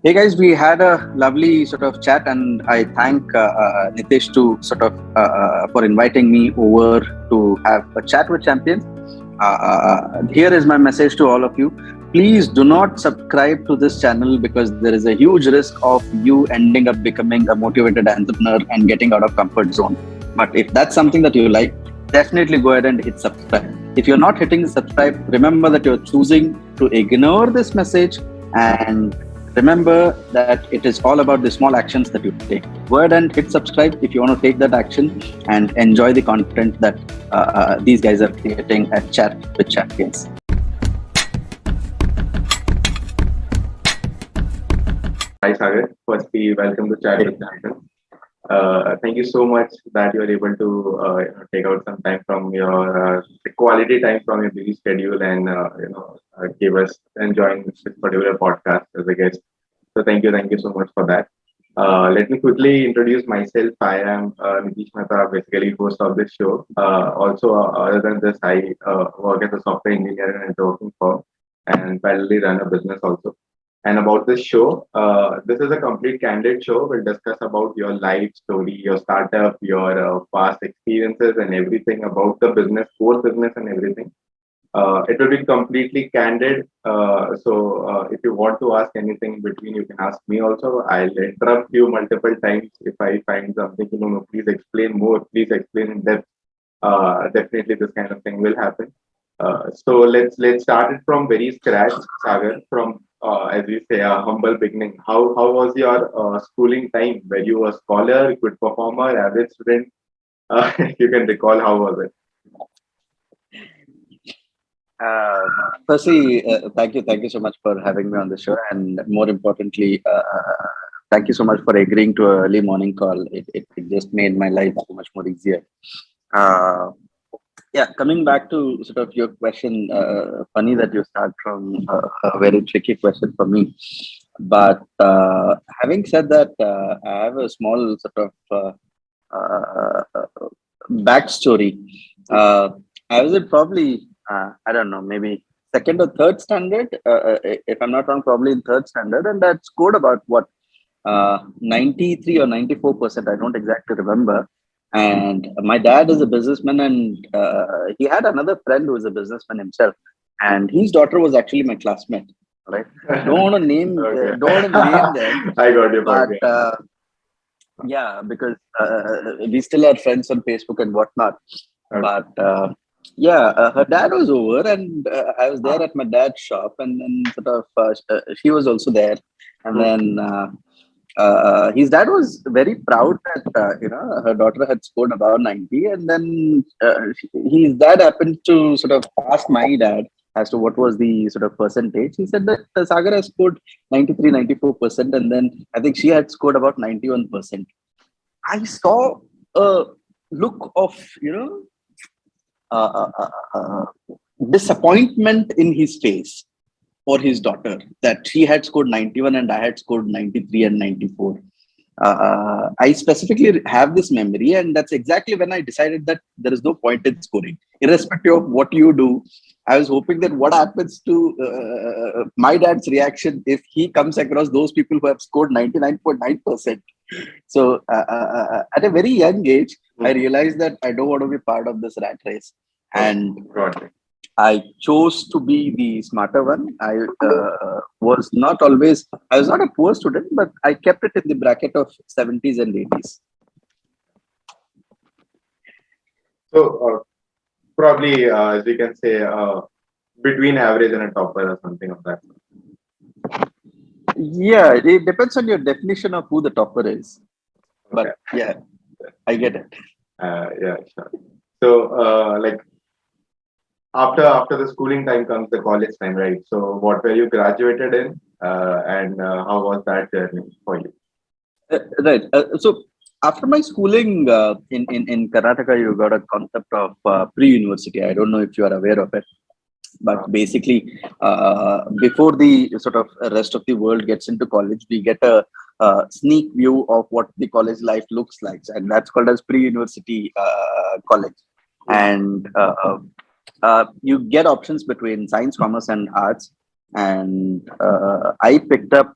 Hey guys, we had a lovely sort of chat, and I thank Nitesh to sort of for inviting me over to have a chat with champions. Here is my message to all of you: please do not subscribe to this channel because there is a huge risk of you ending up becoming a motivated entrepreneur and getting out of comfort zone. But if that's something that you like, definitely go ahead and hit subscribe. If you're not hitting subscribe, remember that you're choosing to ignore this message, and remember that it is all about the small actions that you take. Go ahead and hit subscribe if you want to take that action and enjoy the content that these guys are creating at Chat with Champions. Hi, Sagar. Firstly, welcome to Chat with Champions. Thank you so much that you are able to take out some time from your quality time from your busy schedule and give us and join this particular podcast as a guest. So thank you so much for that. Let me quickly introduce myself. I am Nitish Mehta, basically host of this show. Other than this, I work as a software engineer in a networking firm and parallelly run a business also. And about this show, this is a complete candid show. We'll discuss about your life story, your startup, your past experiences, and everything about the business, core business, and everything. It will be completely candid. If you want to ask anything in between, you can ask me also. I'll interrupt you multiple times if I find something. No, please explain more. Please explain in depth. Definitely, this kind of thing will happen. Let's start it from very scratch, Sagar. From as we say, a humble beginning. How was your schooling time? Were you a scholar, good performer, average student? If you can recall, how was it? Uh, Firstly, thank you so much for having me on the show, and more importantly, thank you so much for agreeing to an early morning call. It just made my life so much more easier. Uh, Yeah, coming back to sort of your question, funny that you start from a very tricky question for me. But having said that, I have a small sort of backstory. Uh, I was in probably, I don't know, maybe second or third standard. If I'm not wrong, probably in third standard. And that scored about what, 93 or 94%. I don't exactly remember. And my dad is a businessman, and he had another friend who was a businessman himself, and his daughter was actually my classmate. Right? Don't want to name, Okay. don't want to name them, I got your point. but yeah, because we still are friends on Facebook and whatnot. Okay. But yeah, her dad was over, and I was there at my dad's shop, and then sort of she was also there, and then. His dad was very proud that her daughter had scored above 90, and then his dad happened to sort of ask my dad as to what was the sort of percentage. He said that Sagar has scored 93, 94%, and then I think she had scored about 91%. I saw a look of uh, uh, uh, uh, disappointment in his face for his daughter, that she had scored 91 and I had scored 93 and 94. I specifically have this memory, and that's exactly when I decided that there is no point in scoring, irrespective of what you do. I was hoping that what happens to my dad's reaction if he comes across those people who have scored 99.9%. So, at a very young age, I realized that I don't want to be part of this rat race. And Got it. I chose to be the smarter one. Was not always, I was not a poor student, but I kept it in the bracket of 70s and 80s. So probably, as we can say, between average and a topper or something of that. Yeah, it depends on your definition of who the topper is. Okay. But yeah, I get it. Yeah, sure. So, like after the schooling time comes the college time, right? So, what were you graduated in, and how was that journey for you? Right. So after my schooling in Karnataka, you got a concept of pre-university. I don't know if you are aware of it. But basically, before the sort of rest of the world gets into college, we get a, sneak view of what the college life looks like, and that's called as pre-university college. And you get options between science, commerce, and arts. and I picked up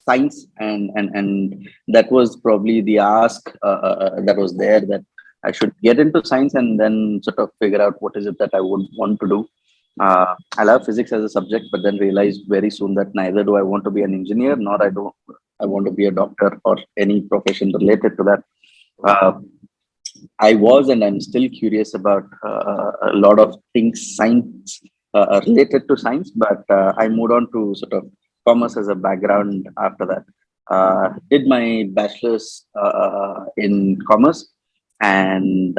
science, and that was probably the ask that was there, that I should get into science and then sort of figure out what is it that I would want to do. I love physics as a subject, but then realized very soon that neither do I want to be an engineer, nor I want to be a doctor or any profession related to that. Uh, I was and I'm still curious about a lot of things science related to science, but I moved on to sort of commerce as a background after that. Did my bachelor's in commerce, and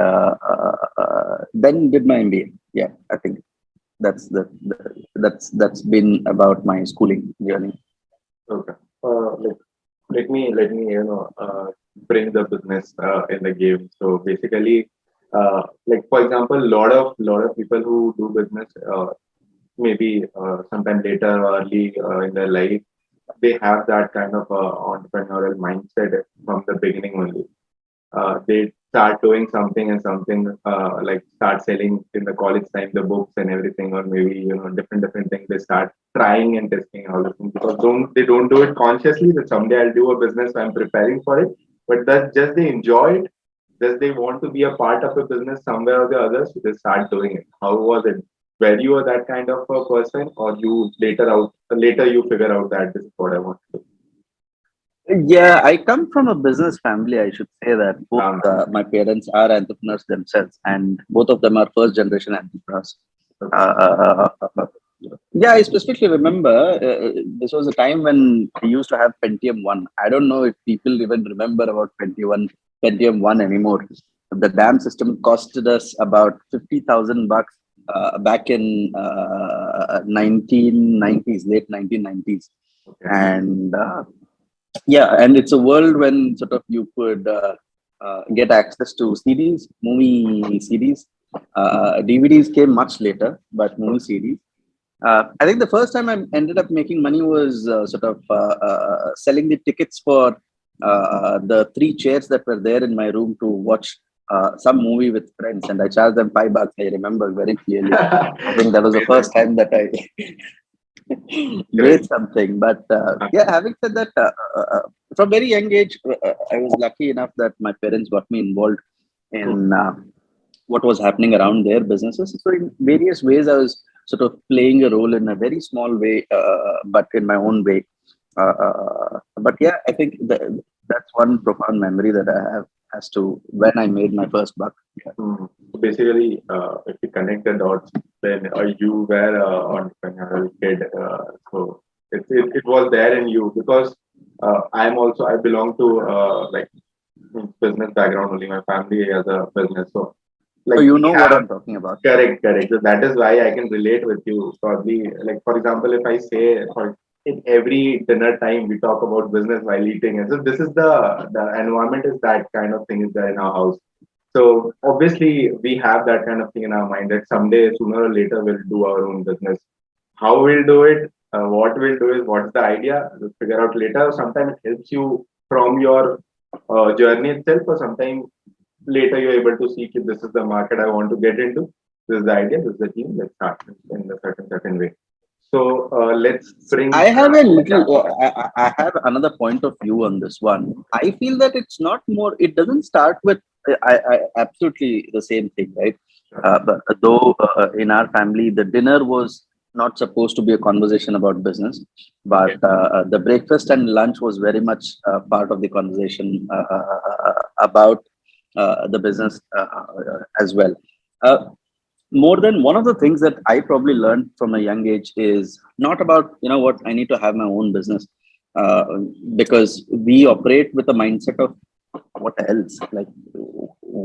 then did my MBA. Yeah, I think that's been about my schooling journey. Okay. Like, let me bring the business in the game. So basically, like for example, lot of people who do business, maybe sometime later or early in their life, they have that kind of entrepreneurial mindset from the beginning only. They start doing something and something, like start selling in the college time the books and everything, or maybe different things. They start trying and testing all the things, because they don't do it consciously that someday I'll do a business, so I'm preparing for it. But that's just they enjoy it. Just they want to be a part of a business somewhere or the other, so they start doing it. How was it? Were you that kind of a person, or you later you figure out that this is what I want to do? Yeah, I come from a business family. I should say that both Um, my parents are entrepreneurs themselves, and both of them are first generation entrepreneurs. okay. Yeah, I specifically remember this was a time when we used to have Pentium 1. I don't know if people even remember about Pentium 1 anymore. The damn system costed us about 50,000 bucks back in 1990s, late 1990s. Okay. And yeah, and it's a world when sort of you could get access to CDs, movie CDs. DVDs came much later, but movie CDs. I think the first time I ended up making money was sort of selling the tickets for the three chairs that were there in my room to watch some movie with friends, and I charged them $5. I remember very clearly. I think that was the first time that I Great. made something. But yeah, having said that, from very young age, I was lucky enough that my parents got me involved Cool. in what was happening around their businesses. So in various ways, I was sort of playing a role in a very small way, but in my own way. But yeah, I think that's one profound memory that I have as to when I made my first buck. Yeah. So basically, if you connect the dots, then you were an entrepreneurial kid. So it was there in you, because I belong to like business background only. My family has a business, so So like you we know what have. I'm talking about. Correct. So that is why I can relate with you. Probably, like for example, if I say for in every dinner time we talk about business while eating, and so this is the environment is that kind of thing is there in our house. So obviously we have that kind of thing in our mind that someday, sooner or later, we'll do our own business. How we'll do it, what we'll do is what's the idea, we'll figure out later. Sometimes it helps you from your journey itself, or sometimes later you're able to see if this is the market I want to get into. This is the idea, this is the team, let's start in a certain way. So let's I bring have a little. yeah. I have another point of view on this one. I feel that it's not more. It doesn't start with. I absolutely the same thing, right? But though in our family, the dinner was not supposed to be a conversation about business, Okay. but the breakfast and lunch was very much part of the conversation about the business as well. Uh, More than one of the things that I probably learned from a young age is not about, what, I need to have my own business, uh, because we operate with a mindset of what else, like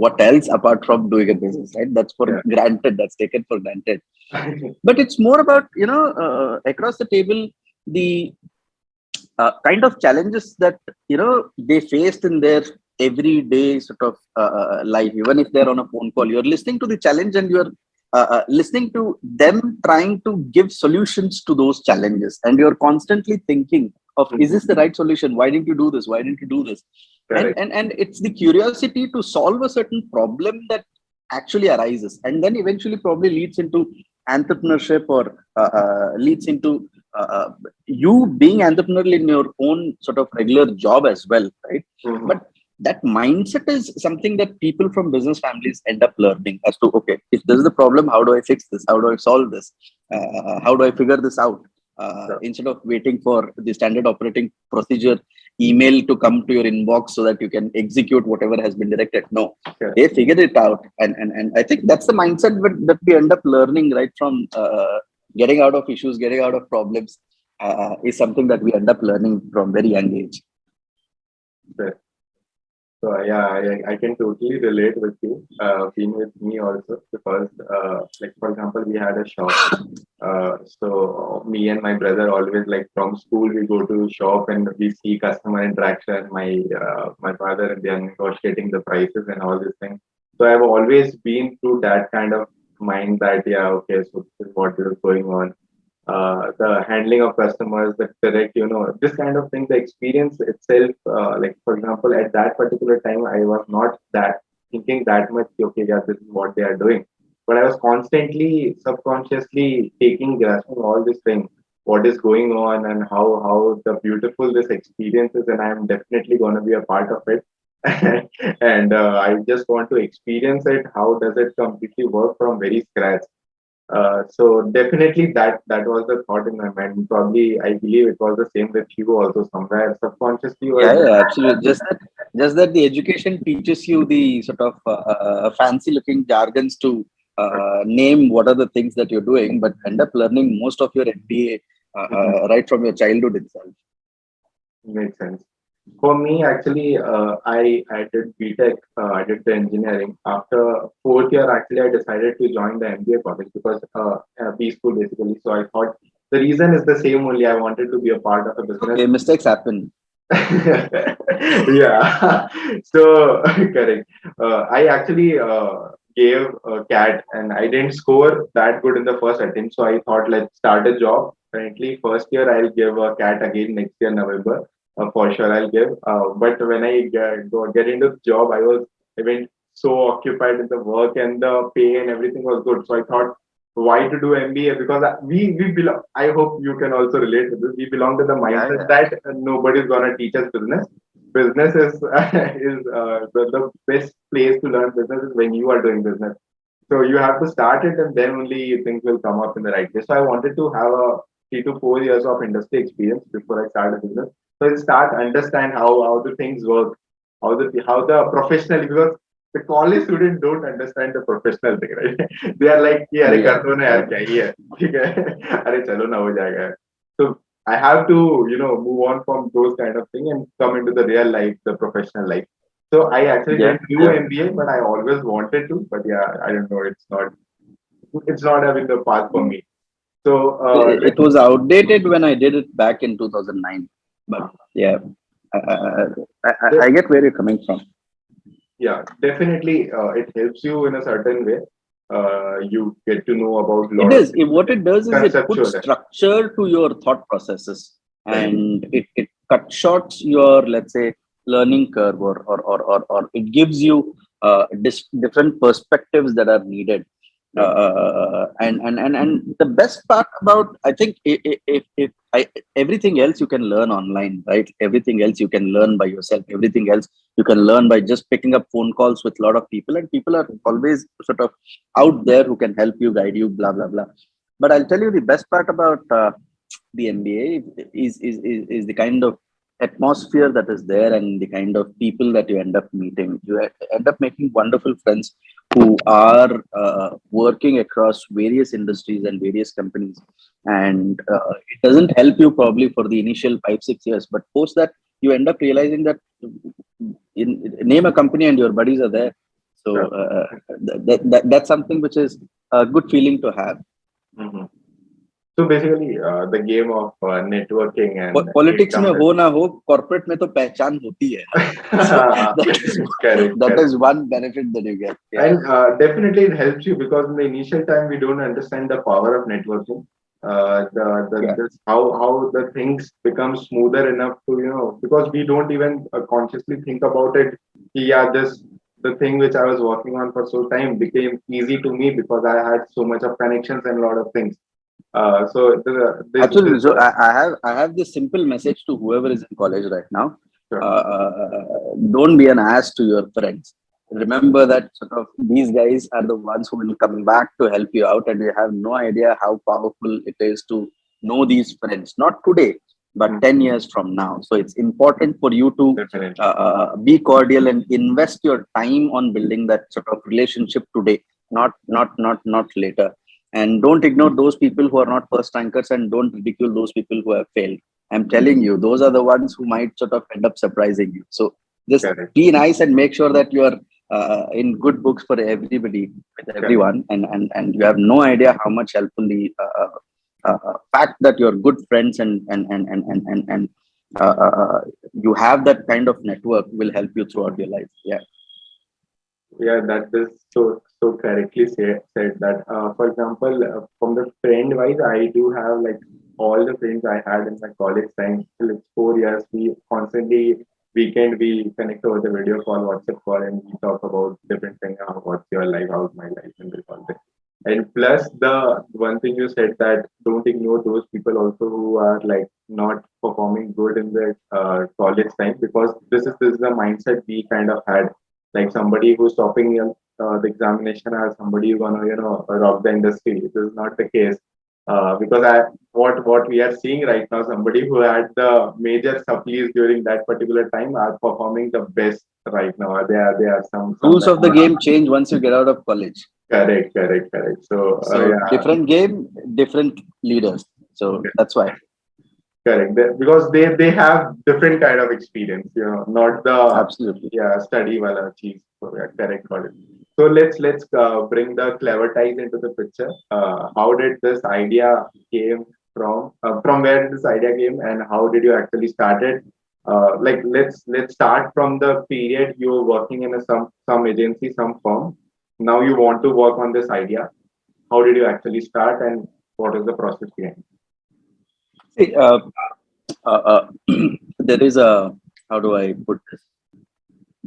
what else apart from doing a business, right? That's for Yeah. granted, that's taken for granted. But it's more about, across the table, the kind of challenges that they faced in their everyday sort of life. Even if they're on a phone call, you're listening to the challenge, and you're listening to them trying to give solutions to those challenges, and you're constantly thinking of, is this the right solution? Why didn't you do this? Why didn't you do this? and Correct. and and it's the curiosity to solve a certain problem that actually arises, and then eventually probably leads into entrepreneurship or leads into you being entrepreneurial in your own sort of regular job as well, right? Mm-hmm. But that mindset is something that people from business families end up learning as to, okay, if this is the problem, how do I fix this? How do I solve this? How do I figure this out? Sure. Instead of waiting for the standard operating procedure email to come to your inbox so that you can execute whatever has been directed. No, Sure. they figured it out, and I think that's the mindset that we end up learning right from getting out of issues, getting out of problems, is something that we end up learning from very young age. Sure. So yeah, I can totally relate with you. Being with me also because like for example, we had a shop. So me and my brother always like from school we go to shop and we see customer interaction. My father and they are negotiating the prices and all these things. So I've always been through that kind of mind that yeah, okay, so this is what is going on. The handling of customers, the correct, this kind of thing, the experience itself, like for example, at that particular time, I was not that thinking that much, okay, yeah, this is what they are doing. But I was constantly, subconsciously taking, grasping all these things, what is going on and how the beautiful this experience is, and I'm definitely going to be a part of it. And I just want to experience it. How does it completely work from very scratch? So definitely that was the thought in my mind. Probably I believe it was the same with you also somewhere subconsciously was Yeah, yeah, absolutely. Just that the education teaches you the sort of fancy looking jargons to name what are the things that you're doing, but end up learning most of your MBA right from your childhood itself. makes sense. For me, actually, I did BTech. I did the engineering. After fourth year, actually, I decided to join the MBA college because B school basically. So I thought the reason is the same only. I wanted to be a part of a business. Okay, mistakes happen. Yeah. So correct. I actually gave a cat and I didn't score that good in the first attempt. So I thought let's start a job. Currently, first year I'll give a cat again next year November. For sure I'll give. But when I get into the job, I went so occupied in the work and the pay and everything was good. So I thought why to do MBA because we belong. I hope you can also relate to this. We belong to the Yeah, mindset yeah. that nobody's gonna teach us business. Business is is the best place to learn business is when you are doing business. So you have to start it, and then only things will come up in the right way. So I wanted to have a 3 to 4 years of industry experience before I start a business. So I start understand how the things work, how the professional because the college students don't understand the professional thing, right? They are like, "ये अरे कर Yeah, दो ना यार क्या ही है, ठीक है, अरे चलो ना हो जाएगा." So I have to move on from those kind of thing and come into the real life, the professional life. So I actually yeah, didn't do yeah. MBA, but I always wanted to. But yeah, I don't know. It's not having the path for me. So It was outdated when I did it back in 2009. But yeah, I get where you're coming from. yeah, definitely, it helps you in a certain way. You get to know about a It lot of is. What it does is it puts conceptual. structure to your thought processes, Correct. and it cuts shorts your, let's say, learning curve, or it gives you different perspectives that are needed. Yeah. And the best part about, I think, if everything else you can learn online, right? Everything else you can learn by yourself. Everything else you can learn by just picking up phone calls with a lot of people, and people are always sort of out there who can help you, guide you, blah blah blah. But I'll tell you the best part about the MBA is the kind of atmosphere that is there and the kind of people that you end up meeting. You end up making wonderful friends who are working across various industries and various companies. And it doesn't help you probably for the initial 5 6 years, but post that you end up realizing that name a company and your buddies are there. So Sure. that's something which is a good feeling to have. Mhm. So basically, the game of networking and politics में income. हो ना हो, corporate में तो पहचान होती है यार. So that is Correct. that Correct. is one benefit that you get. Yeah. And definitely it helps you because in the initial time we don't understand the power of networking. Yeah. This, how the things become smoother enough to because we don't even consciously think about it. Yeah, the thing which I was working on for so time became easy to me because I had so much of connections and a lot of things. This Absolutely. So I have this simple message to whoever is in college right now. sure. Don't be an ass to your friends. Remember that sort of these guys are the ones who will come back to help you out, and you have no idea how powerful it is to know these friends. Not today, but Mm, 10 years from now. So it's important for you to definitely. be cordial and invest your time on building that sort of relationship today, not later. And don't ignore those people who are not first rankers, and don't ridicule those people who have failed. I'm telling you, those are the ones who might sort of end up surprising you. So just Correct. be nice and make sure that you are in good books for everybody, with Correct. everyone, and you have no idea how much helpful the fact that you're good friends and you have that kind of network will help you throughout your life. Yeah. Yeah, that is so correctly said that. For example, from the friend wise, I do have like all the friends I had in my college time. Like 4 years, we constantly weekend we connect over the video call, WhatsApp call, and we talk about different things. What's your life? How's my life? And all that. And plus, the one thing you said that don't ignore those people also who are like not performing good in the college time, because this is the mindset we kind of had, like somebody who's topping the examination as somebody who's gonna rock the industry. It is not the case, because I what we are seeing right now, somebody who had the major supplies during that particular time are performing the best right now. They are some Rules of the game change once you get out of college. correct. So So yeah, different game, different leaders. So that's why. correct. Because they have different kind of experience, not the Absolutely. yeah study wala cheese. So yeah, correct, got it. So let's bring the Clevertize into the picture. How did this idea came from? From where did this idea came, and how did you actually start it? Like let's start from the period you were working in a some agency, some firm. Now you want to work on this idea. How did you actually start, and what is the process behind? See, there is a, how do I put this?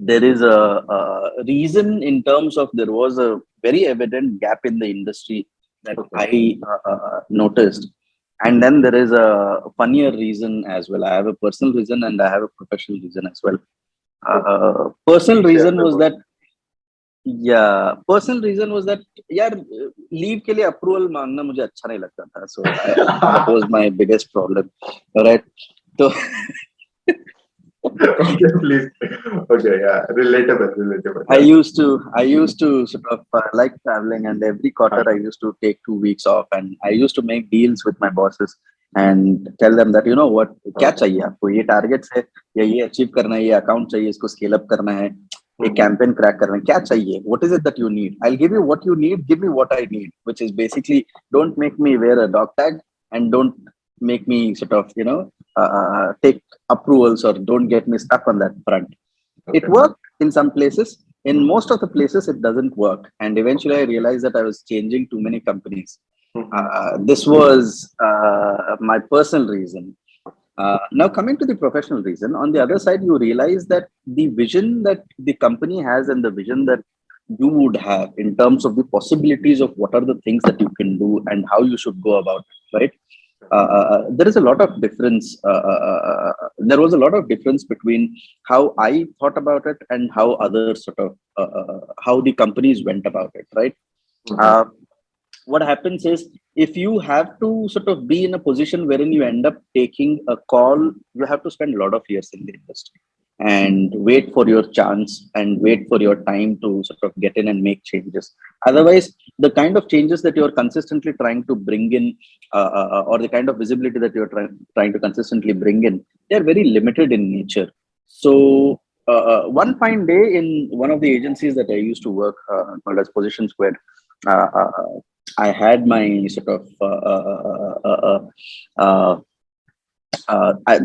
There is a reason in terms of there was a very evident gap in the industry that Okay. I noticed. And then there is a funnier reason as well. I have a personal reason and I have a professional reason as well. Okay. Personal Please share reason the was both. that, yeah, personal reason was that यार leave के लिए approval मांगना मुझे अच्छा नहीं लगता था. So that was my biggest problem. All right. So Okay, please. Okay, yeah, relatable. I Yeah. used to sort of like traveling, and every quarter I used to take 2 weeks off, and I used to make deals with my bosses and tell them that, you know what, क्या Okay. चाहिए आपको, ये targets है, या ये achieve करना है, ये account चाहिए, इसको scale up करना है, एक Mhm. campaign crack करना है, क्या चाहिए, what is it that you need, I'll give you what you need, give me what I need, which is basically don't make me wear a dog tag, and don't make me sort of, take approvals, or don't get me stuck on that front. It Okay. worked in some places. In most of the places, it doesn't work. And eventually, I realized that I was changing too many companies. Mhm. This was my personal reason. Now, coming to the professional reason, on the other side, you realize that the vision that the company has and the vision that you would have in terms of the possibilities of what are the things that you can do and how you should go about it, right? There is a lot of difference. There was a lot of difference between how I thought about it and how others sort of how the companies went about it, right? Mhm. Uh, what happens is, if you have to sort of be in a position wherein you end up taking a call, you have to spend a lot of years in the industry and wait for your chance and wait for your time to sort of get in and make changes. Otherwise, the kind of changes that you're consistently trying to bring in, or the kind of visibility that you're trying to consistently bring in, they're very limited in nature. So one fine day in one of the agencies that I used to work, called as Position Squared, uh, uh, I had my sort of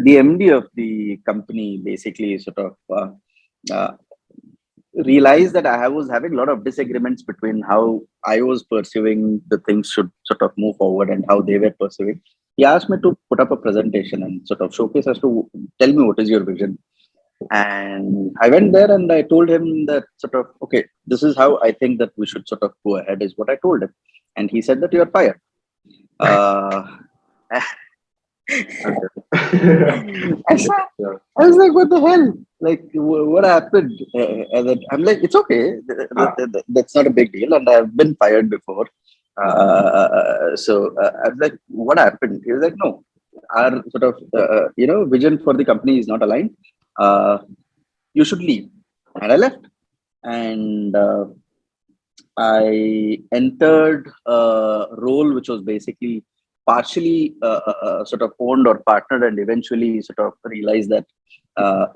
the MD of the company basically sort of uh, realized that I was having a lot of disagreements between how I was pursuing the things should sort of move forward and how they were pursuing. He asked me to put up a presentation and sort of showcase as to tell me what is your vision. And I went there and I told him that sort of, okay, this is how I think that we should sort of go ahead, is what I told him. And he said that you're fired. Uh, Okay. I said, Yeah. I was like, what the hell? Like, what happened? And then I'm like, it's okay. Ah, That's not a big deal. And I've been fired before. I was like, what happened? He was like, no, our sort of, vision for the company is not aligned. Uh, you should leave. And I left. And I entered a role which was basically partially sort of owned or partnered, and eventually sort of realized that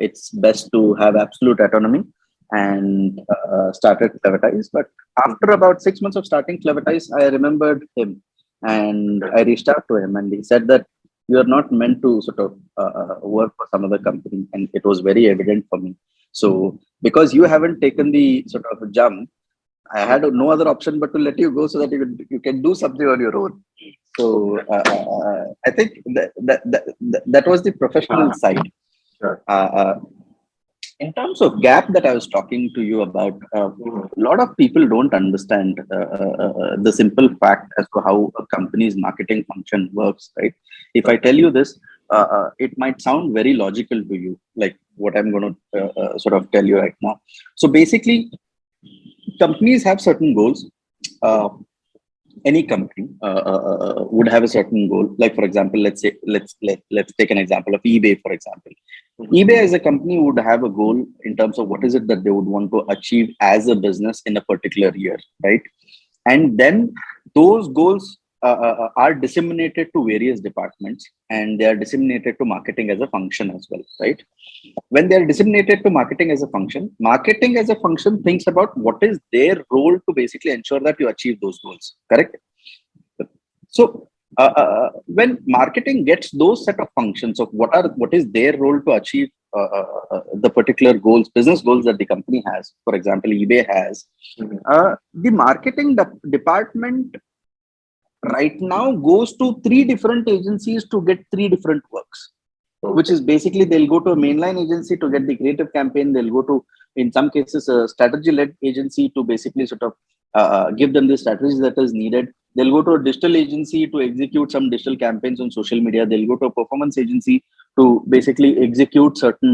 it's best to have absolute autonomy, and started Clevertize. But after about 6 months of starting Clevertize, I remembered him and I reached out to him, and he said that you are not meant to sort of work for some other company. And it was very evident for me. So, because you haven't taken the sort of jump, I had no other option but to let you go so that you can do something on your own. So I think that was the professional side. sure. Uh, uh, in terms of gap that I was talking to you about, a Mhm. lot of people don't understand the simple fact as to how a company's marketing function works, right? If I tell you this, it might sound very logical to you, like what I'm going to sort of tell you right now. So basically, companies have certain goals. Uh, any company would have a certain goal. Like for example, let's take an example of eBay. For example, Mhm. eBay as a company would have a goal in terms of what is it that they would want to achieve as a business in a particular year, right? And then those goals are disseminated to various departments, and they are disseminated to marketing as a function as well, right? When they are disseminated to marketing as a function thinks about what is their role to basically ensure that you achieve those goals, correct? So when marketing gets those set of functions of what is their role to achieve the particular goals, business goals that the company has, for example, eBay has, Mhm. the marketing department right now goes to three different agencies to get three different works, which Okay. is basically they'll go to a mainline agency to get the creative campaign. They'll go to, in some cases, a strategy-led agency to basically sort of give them the strategy that is needed. They'll go to a digital agency to execute some digital campaigns on social media. They'll go to a performance agency to basically execute certain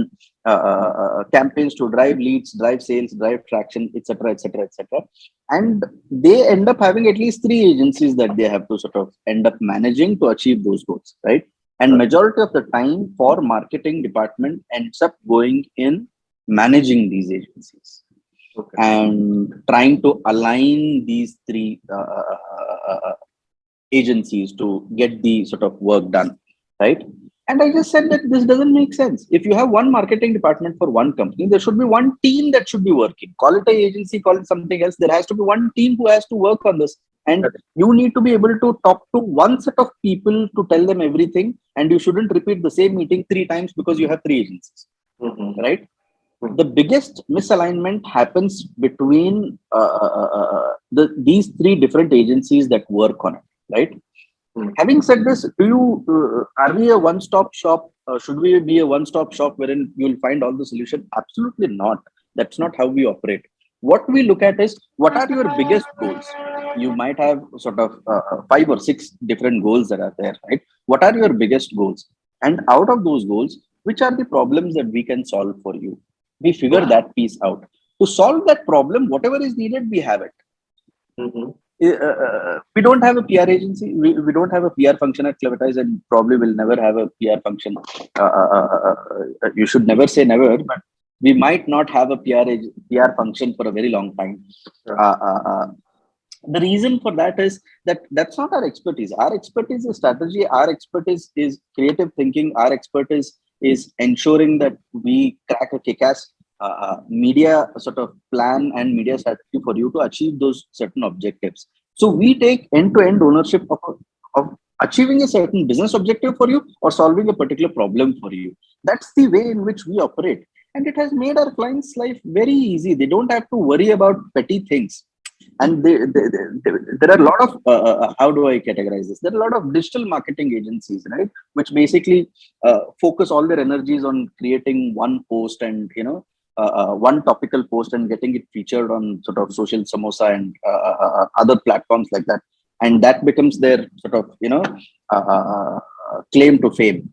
campaigns to drive leads, drive sales, drive traction, etc., etc., etc. And they end up having at least three agencies that they have to sort of end up managing to achieve those goals, right? And Sure. majority of the time for marketing department ends up going in managing these agencies Okay. and trying to align these three agencies to get the sort of work done, right? And I just said that this doesn't make sense. If you have one marketing department for one company, there should be one team that should be working. Call it a agency, call it something else. There has to be one team who has to work on this. And Correct. you need to be able to talk to one set of people to tell them everything. And you shouldn't repeat the same meeting three times because you have three agencies, Mhm. right? Mhm. The biggest misalignment happens between these three different agencies that work on it, right? Mhm. Having said this, do you are we a one-stop shop? Should we be a one-stop shop wherein you will find all the solution? Absolutely not. That's not how we operate. What we look at is what are your biggest goals? You might have sort of five or six different goals that are there, right? What are your biggest goals? And out of those goals, which are the problems that we can solve for you? We figure Okay. that piece out. To solve that problem, whatever is needed, we have it. Mhm. We don't have a PR agency. We don't have a PR function at Clevertize, and probably will never have a PR function. You should never say never, but we might not have a PR function for a very long time. Sure. Uh, uh, uh, the reason for that is that that's not our expertise. Our expertise is strategy. Our expertise is creative thinking. Our expertise is ensuring that we crack a kick-ass media sort of plan and media strategy for you to achieve those certain objectives. So we take end-to-end ownership of achieving a certain business objective for you or solving a particular problem for you. That's the way in which we operate. And it has made our clients' life very easy. They don't have to worry about petty things. And there are a lot of how do I categorize this? There are a lot of digital marketing agencies, right, which basically focus all their energies on creating one post and one topical post and getting it featured on sort of social samosa and other platforms like that, and that becomes their sort of claim to fame.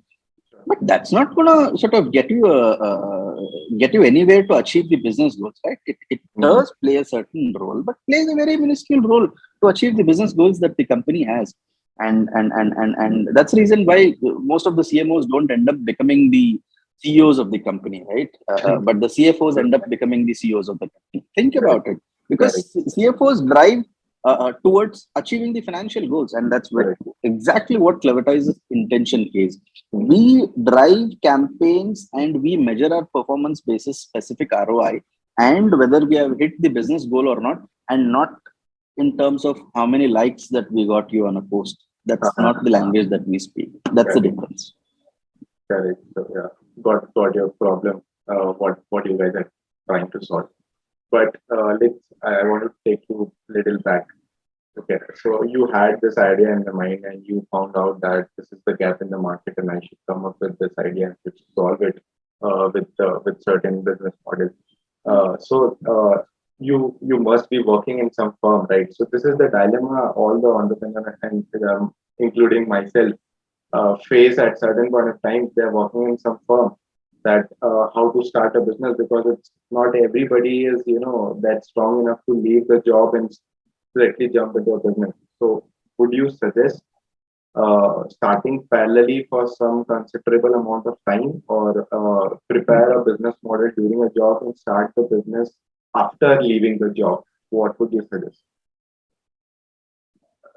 But that's not gonna sort of get you anywhere to achieve the business goals, right? It Mhm. does play a certain role, but plays a very minuscule role to achieve the business goals that the company has. And that's the reason why most of the CMOs don't end up becoming the CEOs of the company, right? But the CFOs end up becoming the CEOs of the company. Think Correct. about it, Correct. because CFOs drive towards achieving the financial goals, and that's Correct. exactly what Clevertize's intention is. Mhm. We drive campaigns and we measure our performance basis specific ROI and whether we have hit the business goal or not, and not in terms of how many likes that we got you on a post. That's not the language that we speak. That's the Correct. difference. Correct. So yeah, got your problem. What you guys are trying to solve. But I want to take you a little back. Okay, so you had this idea in the mind, and you found out that this is the gap in the market, and I should come up with this idea and should solve it with certain business models. You must be working in some firm, right? So this is the dilemma all the entrepreneurs and including myself face at certain point of time. They're working in some firm that how to start a business, because it's not everybody is that strong enough to leave the job and directly jump into a business. So would you suggest starting parallelly for some considerable amount of time, or prepare a business model during a job and start the business after leaving the job? What would you suggest?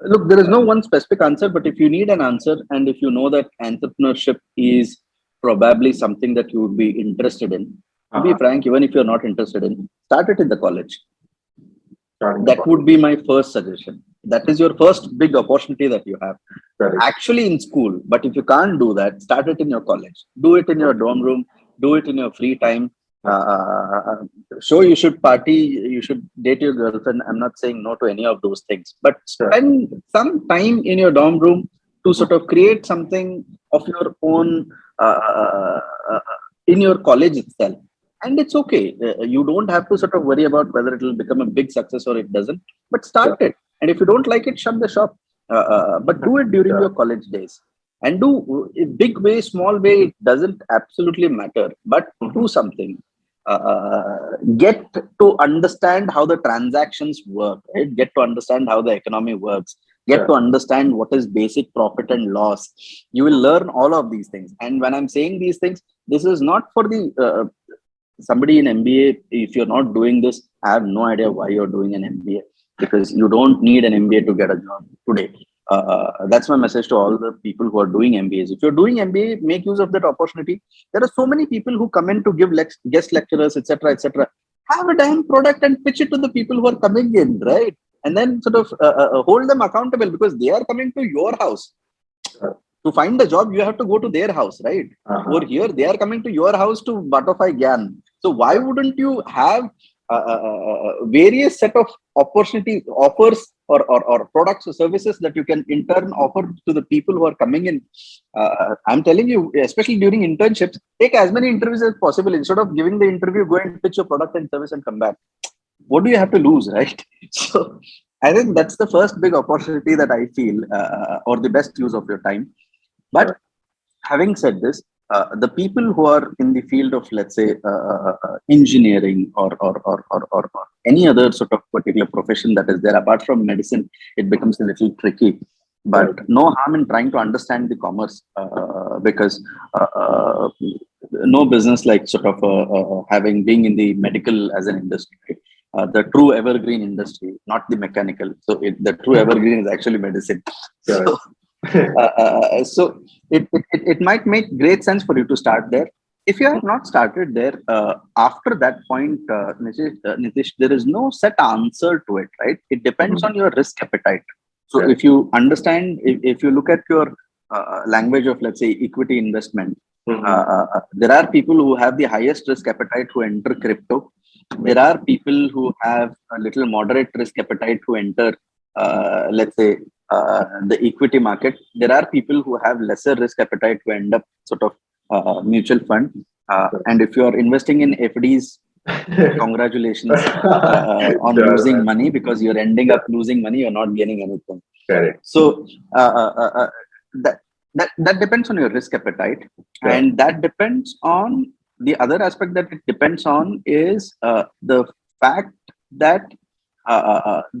Look, there is no one specific answer, but if you need an answer and if you know that entrepreneurship is probably something that you would be interested in, to be Uh-huh. frank, even if you're not interested in, start it in the college. Starting the That college. would be my first suggestion. That is your first big opportunity that you have. Correct. Actually, in school, but if you can't do that, start it in your college. Do it in your dorm room. Do it in your free time. Sure, you should party. You should date your girlfriend. I'm not saying no to any of those things, but Sure. spend some time in your dorm room to Mhm. sort of create something of your own in your college itself. And it's okay. You don't have to sort of worry about whether it will become a big success or it doesn't, but start Sure. it. And if you don't like it, shut the shop. But do it during Sure. your college days. And do big way, small way, it doesn't absolutely matter, but Mhm. do something. Get to understand how the transactions work, right? Get to understand how the economy works. Get Sure. to understand what is basic profit and loss. You will learn all of these things. And when I'm saying these things, this is not for the somebody in MBA. If you're not doing this, I have no idea why you're doing an MBA, because you don't need an MBA to get a job today. That's my message to all the people who are doing MBAs. If you're doing MBA, make use of that opportunity. There are so many people who come in to give guest lecturers, etc., etc. Have a damn product and pitch it to the people who are coming in, right? And then sort of hold them accountable, because they are coming to your house Sure. to find a job. You have to go to their house, right? Over Uh-huh. here they are coming to your house to butterfly gyan. So why Sure. wouldn't you have various set of opportunity offers, or products or services that you can in turn offer to the people who are coming in? I'm telling you, especially during internships, take as many interviews as possible. Instead of giving the interview, go and pitch your product and service and come back. What do you have to lose, right? So I think that's the first big opportunity that I feel, or the best use of your time. But Sure. having said this, the people who are in the field of, let's say, engineering, or any other sort of particular profession that is there apart from medicine, it becomes a little tricky. But Correct. no harm in trying to understand the commerce, because uh, uh, no business like sort of having being in the medical as an industry, right? The true evergreen industry, not the mechanical. So the true evergreen is actually medicine. Sure. So so it might make great sense for you to start there. If you have not started there, after that point, Nitish, there is no set answer to it, right? It depends Mhm. on your risk appetite. So Correct. if you understand, if you look at your language of, let's say, equity investment, Mhm. there are people who have the highest risk appetite who enter crypto. There are people who have a little moderate risk appetite who enter, let's say, the equity market. There are people who have lesser risk appetite who end up sort of mutual fund. And if you are investing in FDs, congratulations on Sure, losing man. money, because you're ending Yeah, up losing money. You're not gaining anything. correct. So that that depends on your risk appetite, Sure. and that depends on the other aspect that it depends on is the fact that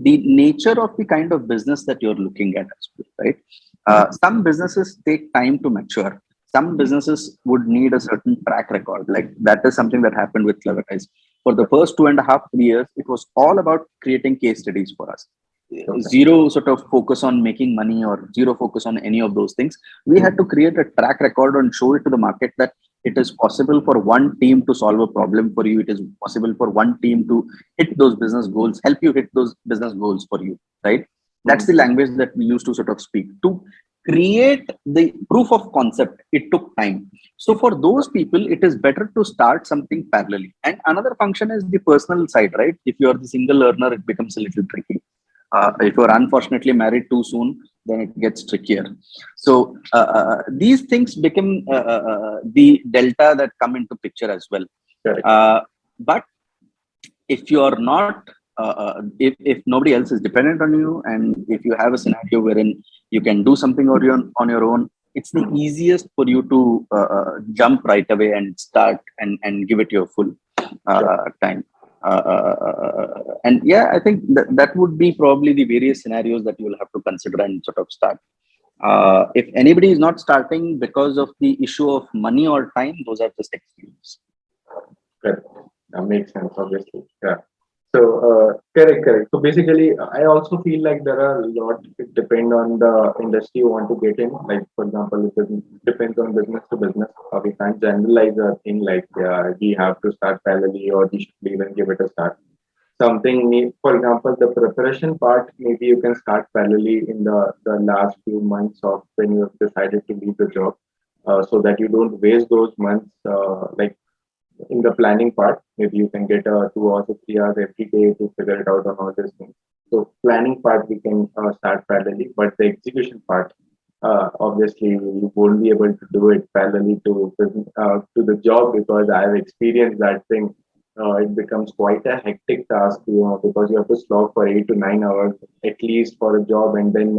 the nature of the kind of business that you're looking at as well, right? Some businesses take time to mature. Some businesses would need a certain track record. Like that is something that happened with Clevertize. For the first 2.5 3 years, it was all about creating case studies for us. Okay. Zero sort of focus on making money or zero focus on any of those things. We had to create a track record and show it to the market that it is possible for one team to solve a problem for you. It is possible for one team to hit those business goals, help you hit those business goals for you, right? That's Mm. the language that we used to sort of speak. To create the proof of concept, it took time. So for those people, it is better to start something parallelly. And another function is the personal side, right? If you are the single learner, it becomes a little tricky. If you're unfortunately married too soon, then it gets trickier. So these things become the delta that come into picture as well. Correct. But if you are not, if nobody else is dependent on you, and if you have a scenario wherein you can do something on your own, it's the easiest for you to jump right away and start and give it your full Sure. time. And yeah, I think that would be probably the various scenarios that you will have to consider and sort of start. If anybody is not starting because of the issue of money or time, those are just excuses. Correct. That makes sense, obviously. Yeah. So, correct, correct. So basically, I also feel like there are a lot, it depend on the industry you want to get in. Like, for example, it depends on business to business. We can't generalize a thing like we have to start parallelly or we should even give it a start. Something, for example, the preparation part, maybe you can start parallelly in the last few months of when you have decided to leave the job, so that you don't waste those months. Like in the planning part, maybe you can get 2 hours or 3 hours every day to figure it out on all these things. So planning part we can start parallelly, but the execution part, obviously you won't be able to do it parallelly to the job, because I have experienced that thing. It becomes quite a hectic task, because you have to slog for 8 to 9 hours at least for a job, and then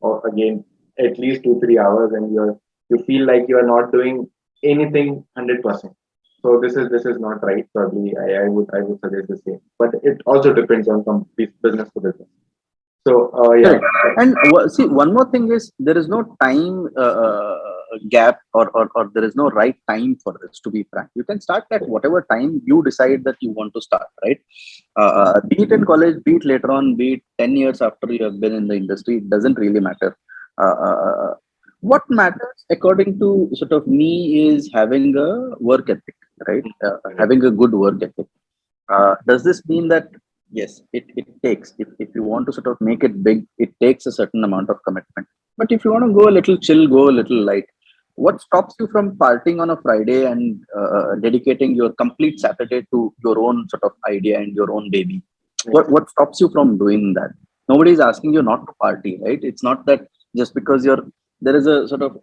or again at least 2 3 hours, and you feel like you are not doing anything 100%. So this is not right. Probably I would suggest the same, but it also depends on business to business. So yeah, Correct. And see, one more thing is there is no time gap, or there is no right time for this, to be frank. You can start at whatever time you decide that you want to start, right? Be it in college, be it later on, be it 10 years after you have been in the industry, it doesn't really matter. What matters, according to sort of me, is having a work ethic, right? Having a good work ethic. Does this mean that yes, it takes, if you want to sort of make it big, it takes a certain amount of commitment. But if you want to go a little chill, go a little light, what stops you from partying on a Friday and dedicating your complete Saturday to your own sort of idea and your own baby? What stops you from doing that? Nobody is asking you not to party, right? It's not that just because there is a sort of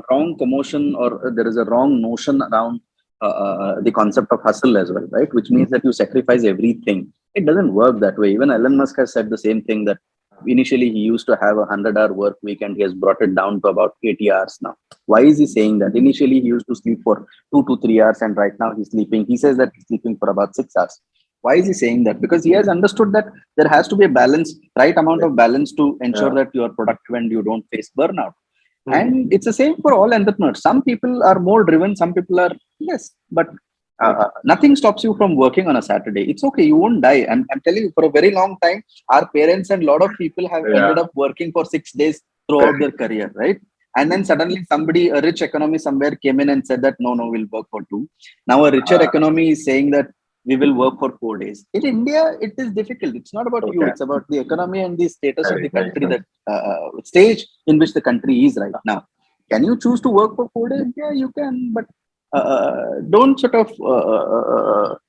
wrong commotion, or there is a wrong notion around the concept of hustle as well, right? Which means that you sacrifice everything. It doesn't work that way. Even Elon Musk has said the same thing, that initially he used to have a 100-hour work week and he has brought it down to about 80 hours now. Why is he saying that? Initially he used to sleep for 2 to 3 hours, and right now he's sleeping. He says that he's sleeping for about 6 hours. Why is he saying that? Because he has understood that there has to be a balance, right amount of balance to ensure yeah. that you are productive and you don't face burnout. Hmm. And it's the same for all entrepreneurs. Some people are more driven, some people are less, but nothing stops you from working on a Saturday. It's okay, you won't die. I'm telling you, for a very long time, our parents and a lot of people have Yeah, ended up working for 6 days throughout correct. their career, right? And then suddenly somebody, a rich economy somewhere came in and said that no, no, we'll work for two. Now a richer Uh, economy is saying that we will work for 4 days. In India, it is difficult. It's not about you. okay, It's about the economy and the status of the correct, makes country, sense. that stage in which the country is right now. Can you choose to work for 4 days? Yeah, you can, but don't sort of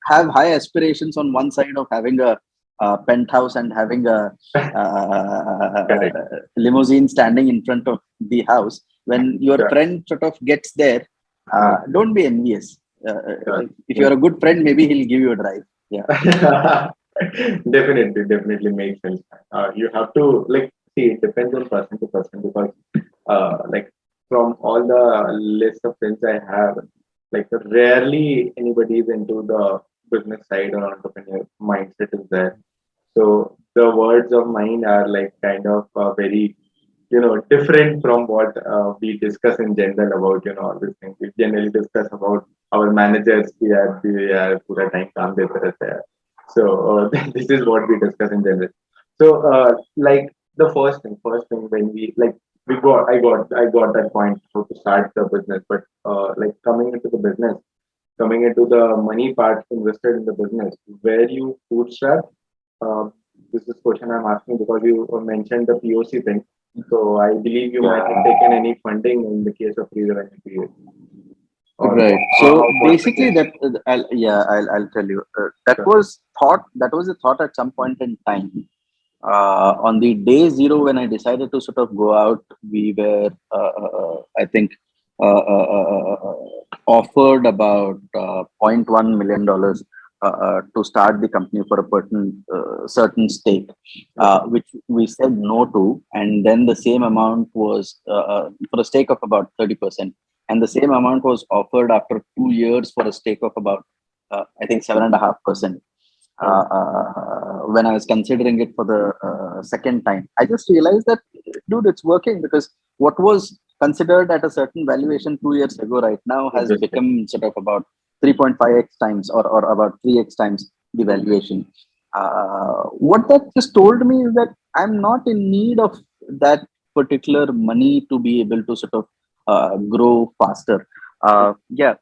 have high aspirations on one side of having a penthouse and having a Correct. limousine standing in front of the house. When your Sure. friend sort of gets there, don't be envious. Sure. If you're a good friend, maybe he'll give you a drive. Yeah. Definitely makes sense. You have to like see it depends on person to person because like from all the list of friends I have, like rarely anybody is into the business side or entrepreneur mindset is there. So the words of mine are like kind of very different from what we discuss in general about all these things. We generally discuss about our managers. We are पूरा time काम देते रहते हैं. So this is what we discuss in general. So like the first thing when I got that point how to start the business, but like coming into the money part invested in the business, where you bootstrap. Uh, this is question I'm asking because you mentioned the POC thing. So I believe you might have taken any funding in the case of pre-revenue period, or Right. So what's the basically, case? that I'll tell you. That Sure. was thought. That was a thought at some point in time. On the day zero, when I decided to sort of go out, we were, I think, offered about $0.1 million to start the company for a certain stake, Okay. which we said no to, and then the same amount was for a stake of about 30%, and the same amount was offered after 2 years for a stake of about I think 7.5%. Okay. When I was considering it for the second time, I just realized that, dude, it's working, because what was considered at a certain valuation 2 years ago right now has Obviously. become sort of about 3.5x times, or about 3x times the valuation. What that just told me is that I'm not in need of that particular money to be able to sort of grow faster. Yeah,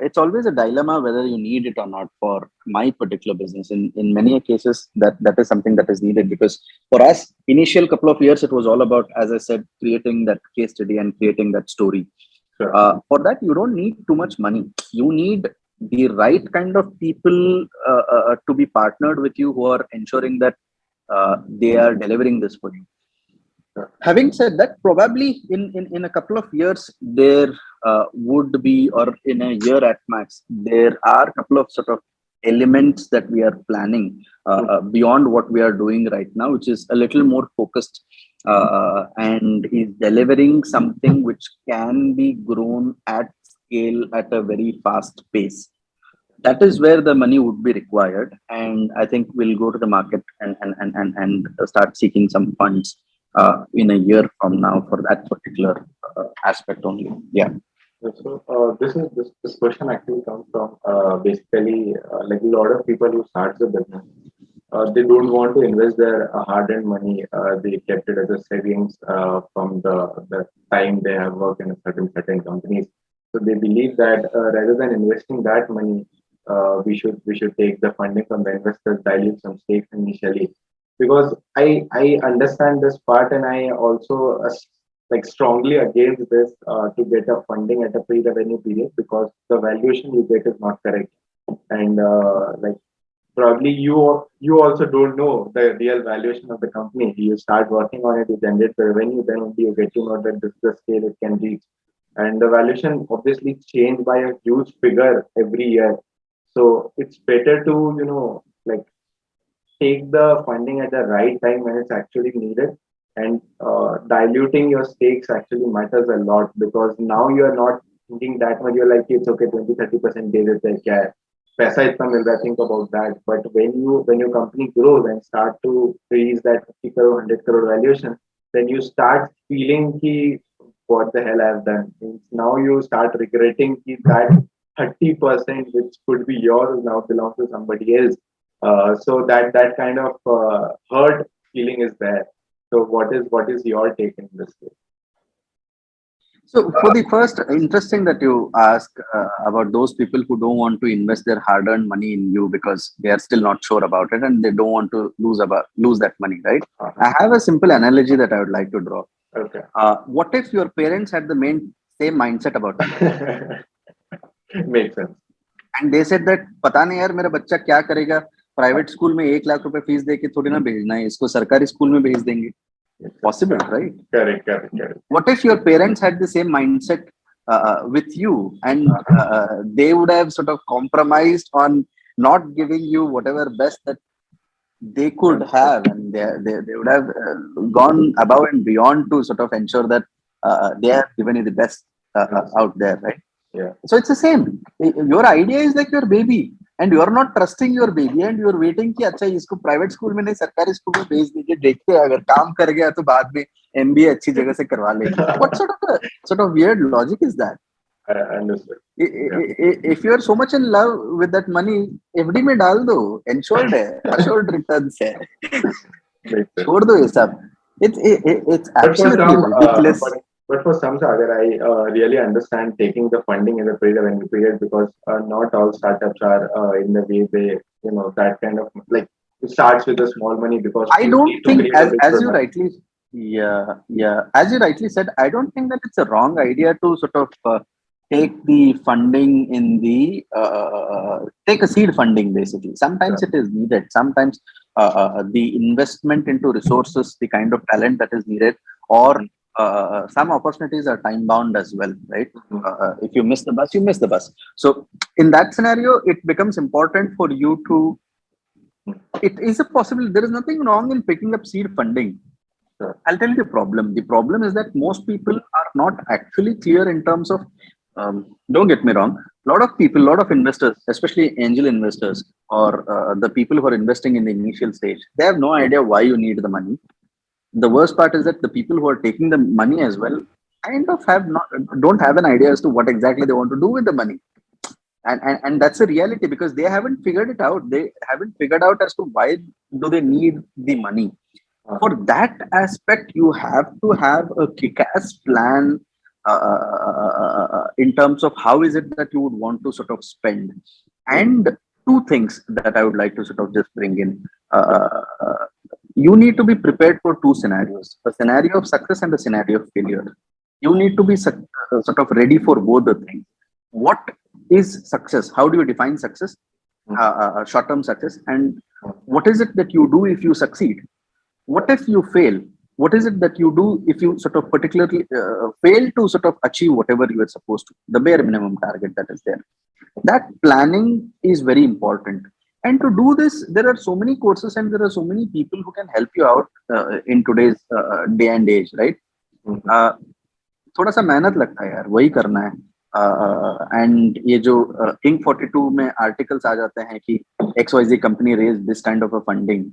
it's always a dilemma whether you need it or not. For my particular business, in many cases, that is something that is needed, because for us, initial couple of years, it was all about, as I said, creating that case study and creating that story. Sure. For that, you don't need too much money. You need the right kind of people to be partnered with you, who are ensuring that they are delivering this for you. Sure. Having said that, probably in a couple of years, there would be, or in a year at max, there are a couple of sort of elements that we are planning beyond what we are doing right now, which is a little more focused, and is delivering something which can be grown at scale at a very fast pace. That is where the money would be required, and I think we'll go to the market and start seeking some funds in a year from now for that particular aspect only. Yeah. So this question actually comes from basically like a lot of people who start the business. They don't want to invest their hard-earned money. They kept it as a savings from the time they have worked in a certain companies. So they believe that rather than investing that money, we should take the funding from the investors, dilute some stakes initially. Because I understand this part, and I also like strongly against this to get a funding at a pre-revenue period because the valuation you get is not correct, and like probably you also don't know the real valuation of the company. You start working on it, you generate the revenue, then only you get to know that this is the scale it can reach. And the valuation obviously changed by a huge figure every year. So it's better to, like take the funding at the right time when it's actually needed. And diluting your stakes actually matters a lot because now you are not thinking that much. You're like, it's okay, 20-30% dे देते हैं क्या है पैसा इतना मिल रहा है, think about that. But when your company grows and start to reach that 50 crore 100 crore valuation, then you start feeling ki what the hell I've done. Means now you start regretting ki that 30% which could be yours now belongs to somebody else. So that kind of hurt feeling is there. So what is your take in this case? So for the first, interesting that you ask about those people who don't want to invest their hard-earned money in you because they are still not sure about it and they don't want to lose that money, right? Uh-huh. I have a simple analogy that I would like to draw. Okay. What if your parents had the same mindset about you? Makes sense. And they said that पता नहीं यार मेरा बच्चा क्या करेगा, private school में 1 लाख रुपए fees दे के थोड़ी ना भेजना है, इसको सरकारी स्कूल में भेज देंगे. Possible, right? Correct, correct, correct. What if your parents had the same mindset with you, and they would have sort of compromised on not giving you whatever best that they could Understood. have, and they would have gone above and beyond to sort of ensure that they have given you the best Understood. out there, right? Yeah. So it's the same. Your idea is like your baby, and you are not trusting your baby, and you are waiting कि अच्छा इसको private school में नहीं सरकारी school में भेज दीजिए, देखते हैं अगर काम कर गया तो बाद में एमबीए अच्छी जगह से करवा लेंगे. What sort of weird logic is that? Understood. Yeah. If you are so much in love with that money, FD में डाल दो, ensured है, assured returns है, Makes sense. छोड़ दो ये सब. It's But for absolutely some, ridiculous. but for some, Sagar, I really understand taking the funding in the pre-revenue period because not all startups are in the way they, that kind of like it starts with a small money because I you don't need to think, create a big as you product. rightly, yeah, as you rightly said, I don't think that it's a wrong idea to sort of take the funding in the take a seed funding basically. Sometimes Yeah. it is needed. Sometimes the investment into resources, the kind of talent that is needed, or Mhm. some opportunities are time bound as well, right? Mhm. If you miss the bus, you miss the bus. So in that scenario, it becomes important for you to, it is a possible, there is nothing wrong in picking up seed funding. Sure. I'll tell you the problem. The problem is that most people are not actually clear in terms of, don't get me wrong, a lot of people, a lot of investors, especially angel investors or the people who are investing in the initial stage, they have no idea why you need the money. The worst part is that the people who are taking the money as well kind of have not, don't have an idea as to what exactly they want to do with the money. And that's a reality because they haven't figured it out. They haven't figured out as to why do they need the money. For that aspect, you have to have a kick-ass plan in terms of how is it that you would want to sort of spend. And two things that I would like to sort of just bring in. You need to be prepared for two scenarios: a scenario of success and a scenario of failure. You need to be sort of ready for both the things. What is success? How do you define success? Short-term success, and what is it that you do if you succeed? What if you fail? What is it that you do if you sort of particularly fail to sort of achieve whatever you were supposed to, the bare minimum target that is there? That planning is very important. And to do this, there are so many courses and there are so many people who can help you out in today's day and age, right? Mhm. थोड़ा सा मेहनत लगता है यार, वही करना है. And ये जो इंक 42 में आर्टिकल्स आ जाते हैं कि XYZ company raise this kind of a funding,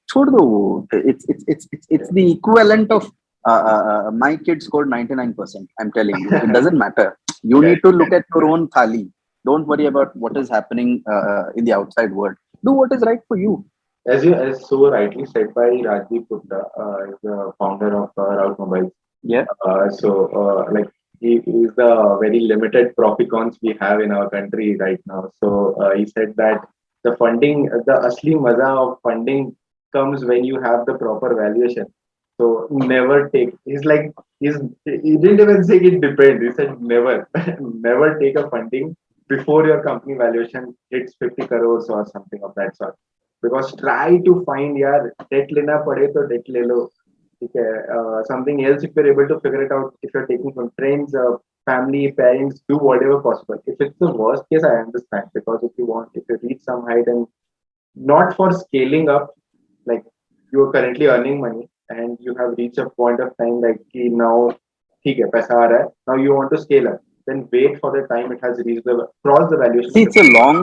छोड़ दो वो. It's the equivalent of my kid scored 99%. I'm telling you, it doesn't matter. You need to look at your own thali. Don't worry about what is happening in the outside world. Do what is right for you. As so rightly said by Rajdeep Gupta, the founder of Route Mobile. Yeah. Like he is the very limited proficons we have in our country right now. So he said that the funding, the asli maza of funding comes when you have the proper valuation. So never take. He didn't even say it depends. He said never, never take a funding before your company valuation hits 50 crores or something of that sort. Because try to find यार debt लेना पड़े तो debt ले लो. ठीक है. Something else if you're able to figure it out, if you're taking from friends, family, parents, do whatever possible. If it's the worst case, I understand because if you reach some height and not for scaling up, like you are currently earning money and you have reached a point of time like कि now ठीक है पैसा आ रहा है, now you want to scale up, then wait for the time it has reached the cross the valuation See, of the it's a long,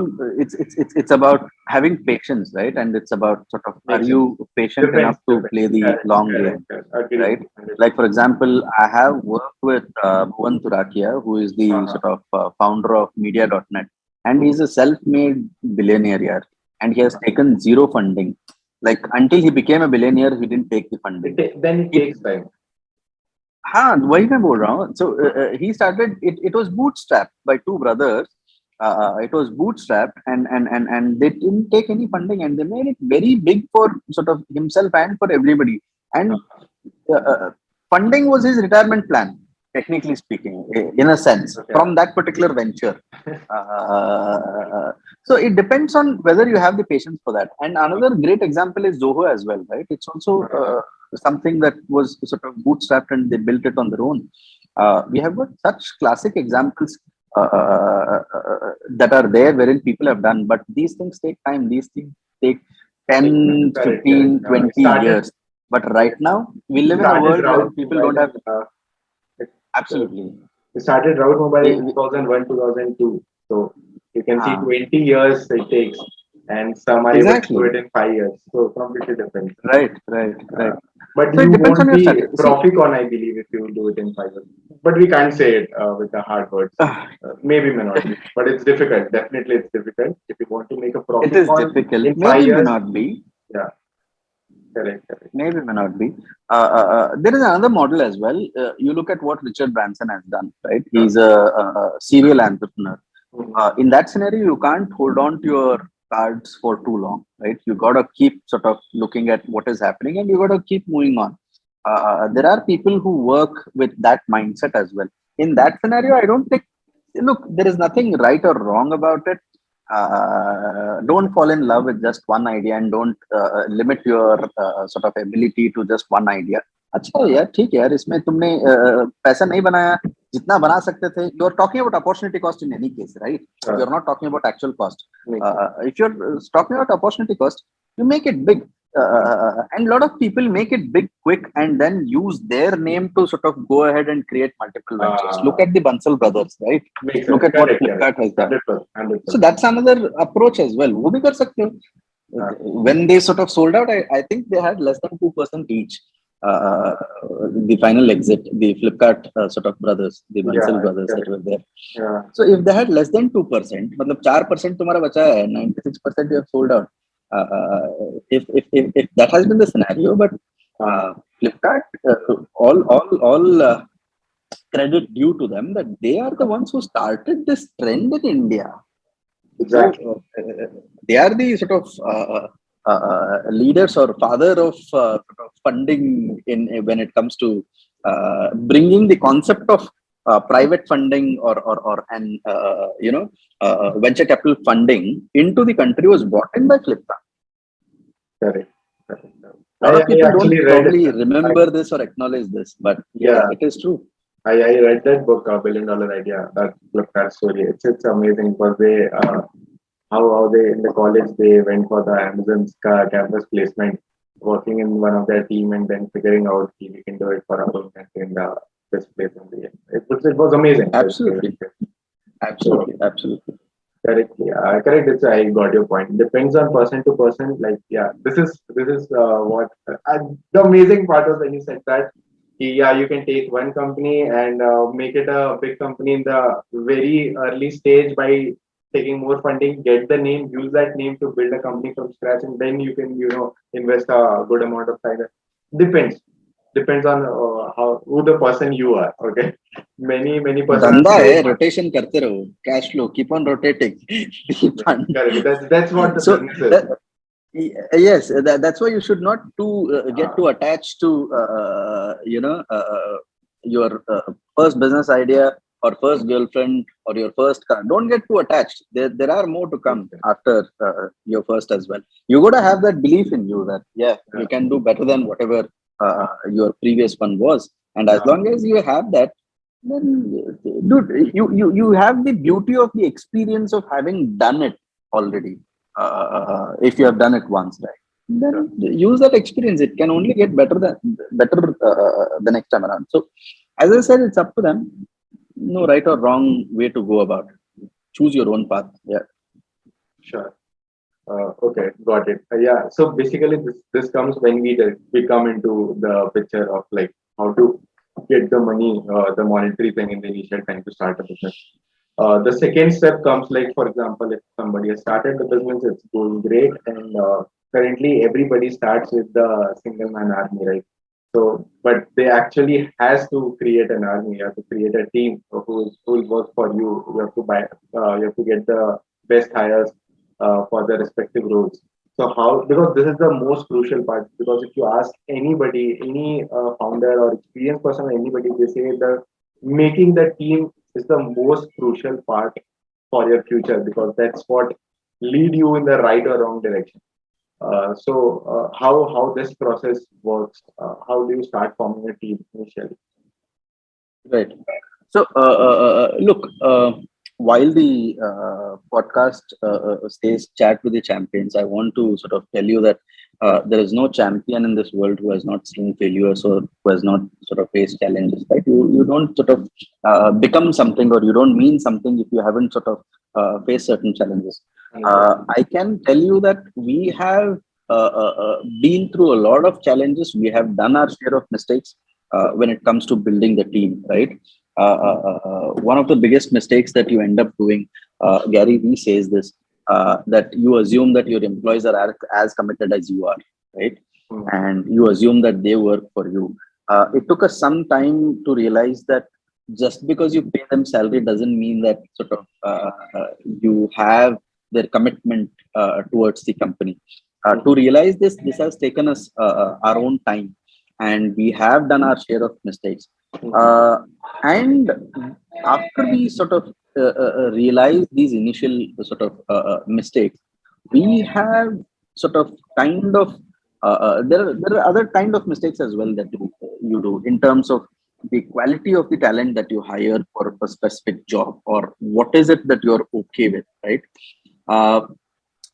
it's about having patience, right? And it's about sort of, are makes you sense. patient Depends, enough to depends. play the Correct, long correct, game, correct. Agree. right? 100%. Like, for example, I have worked with Bhuvan Turakia, who is the Uh-huh. sort of founder of media.net, and he's a self-made billionaire here, and he has taken zero funding. Like, until he became a billionaire, he didn't take the funding. Then it He, takes time. हाँ वही मैं बोल रहा हूँ. So he started it. It was bootstrapped by two brothers. It was bootstrapped, and they didn't take any funding, and they made it very big for sort of himself and for everybody. And funding was his retirement plan. technically speaking, in a sense, Okay. from that particular venture. Uh, so it depends on whether you have the patience for that. And another great example is Zoho as well, right? It's also something that was sort of bootstrapped and they built it on their own. We have got such classic examples that are there wherein people have done, but these things take time. These things take 10, Correct, correct. 15, 20 years. But right now, we live in a Started world wherein Route people don't Mobile have it, uh, absolutely. we started Route Mobile in We, 2001, 2002. So you can see uh, 20 years it takes, and some are able to do exactly. it in 5 years. So completely different. Right, right, right. But So it you depends on won't your be strategy. See, Proficon, I believe, if you do it in 5 years. But we can't say it with the hard words. uh, Maybe may not be, but it's difficult. Definitely, it's difficult. If you want to make a it is Proficon difficult. in five Maybe may years, not be. yeah, correct, correct. Maybe may not be. There is another model as well. You look at what Richard Branson has done, right? Uh, He's a serial entrepreneur. mhm. In that scenario, you can't hold on to your cards for too long, right? You got to keep sort of looking at what is happening and you got to keep moving on. There are people who work with that mindset as well. In that scenario, I don't think, look, there is nothing right or wrong about it. Don't fall in love with just one idea and don't limit your sort of ability to just one idea. अच्छा यार ठीक है यार इसमें तुमने पैसा नहीं बनाया जितना बना सकते थे. You are talking about opportunity cost in any case, right? Uh, You're not talking about actual cost. Makes sense. If you're talking about opportunity cost, you make it big. And a lot of people make it big quick and then use their name to sort of go ahead and create multiple ventures. Look Uh, at the Bansal brothers, right? Makes Look sense. at what Correct, correct. Flipkart has done. 100%, So 100%. that's another approach as well. वो भी कर सकते हो. Uh, When they sort of sold out, I think they had less than 2% each. Uh, the final exit, the Flipkart sort of brothers, the Bansal yeah, brothers that correct. were there. Yeah, So if they had less than 2%, मतलब 4% तुम्हारा बचा है, 96% you have sold out. If that has been the scenario, but uh, Flipkart, all credit due to them that they are the ones who started this trend in India. So exactly. they are the sort of leaders or father of sort of funding in when it comes to bringing the concept of private funding or an venture capital funding into the country was brought in by Flipkart. Correct. Correct. A lot of I people don't actually read. probably I, remember this or acknowledge this, but yeah, yeah, it is true. I read that book, Billion Dollar Idea. That Flipkart story. It's amazing because they how they in the college they went for the Amazon's campus placement, working in one of their team and then figuring out we can do it for our own country in the best place in the end. It was amazing. Absolutely, So absolutely, absolutely. correctly, correct. I got your point. Depends on person to person. Like yeah, this is what the amazing part was when you said that. Yeah, you can take one company and make it a big company in the very early stage by taking more funding, get the name, use that name to build a company from scratch, and then you can invest a good amount of time. Depends on how who the person you are. Okay, many person are धंधा so है much. Rotation करते रहो cash flow keep on rotating Correct. That's what the so business is. that, yes that's why you should not get Uh, too attached to your first business idea or first girlfriend or your first car. Don't get too attached. There are more to come Makes sense. after your first as well. You got to have that belief in you that yeah Yeah. you can do better than whatever your previous one was, and as Uh, long as you have that, then dude, you have the beauty of the experience of having done it already. If you have done it once, right? Then sure. use that experience. It can only get better the next time around. So, as I said, it's up to them. No right or wrong way to go about it. Choose your own path. Yeah. Sure. Okay, got it. Yeah. So basically, this comes when we come into the picture of like how to get the money, the monetary thing in the initial time to start a business. The second step comes like, for example, if somebody has started the business, it's going great, and currently everybody starts with the single man army, right? So, but they actually has to create an army. You have to create a team who will work for you. You have to buy. You have to get the best hires for the respective roles. So how, because this is the most crucial part, because if you ask anybody, any founder or experienced person or anybody, they say making the team is the most crucial part for your future, because that's what lead you in the right or wrong direction. How this process works? How do you start forming a team initially? Right. So, look, while the podcast stays chat with the champions, I want to sort of tell you that there is no champion in this world who has not seen failures or who has not sort of faced challenges, right? You don't sort of become something, or you don't mean something if you haven't sort of faced certain challenges. 100%. I can tell you that we have been through a lot of challenges. We have done our share of mistakes when it comes to building the team, right? One of the biggest mistakes that you end up doing, Gary Vee says this, that you assume that your employees are as committed as you are, right? Mm. And you assume that they work for you. It took us some time to realize that just because you pay them salary doesn't mean that sort of you have their commitment towards the company. To realize this has taken us our own time, and we have done our share of mistakes. Mm. Uh, and after we sort of realize these initial sort of mistakes, we have sort of kind of there are other kind of mistakes as well that you do in terms of the quality of the talent that you hire for a specific job, or what is it that you're okay with, right? Uh,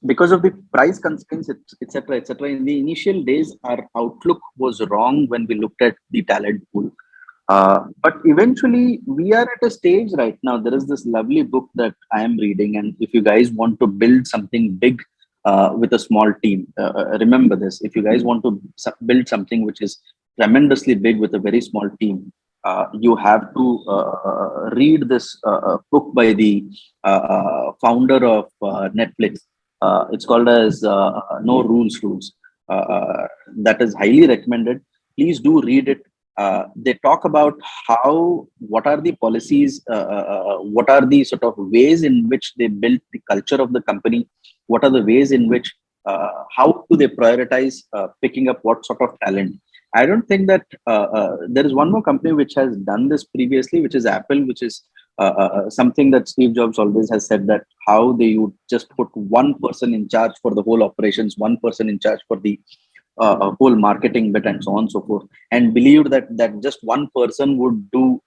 because of the price constraints, etc., etc. In the initial days, our outlook was wrong when we looked at the talent pool. But eventually, we are at a stage right now. There is this lovely book that I am reading, and if you guys want to build something big with a small team, remember this. If you guys want to build something which is tremendously big with a very small team, you have to read this book by the founder of Netflix. It's called as No Rules Rules. That is highly recommended. Please do read it. They talk about what are the policies, what are the sort of ways in which they built the culture of the company, what are the ways in which, how do they prioritize picking up what sort of talent. I don't think that there is one more company which has done this previously, which is Apple, which is something that Steve Jobs always has said, that how they would just put one person in charge for the whole operations, one person in charge for the whole marketing bit, and so on and so forth, and believed that just one person would do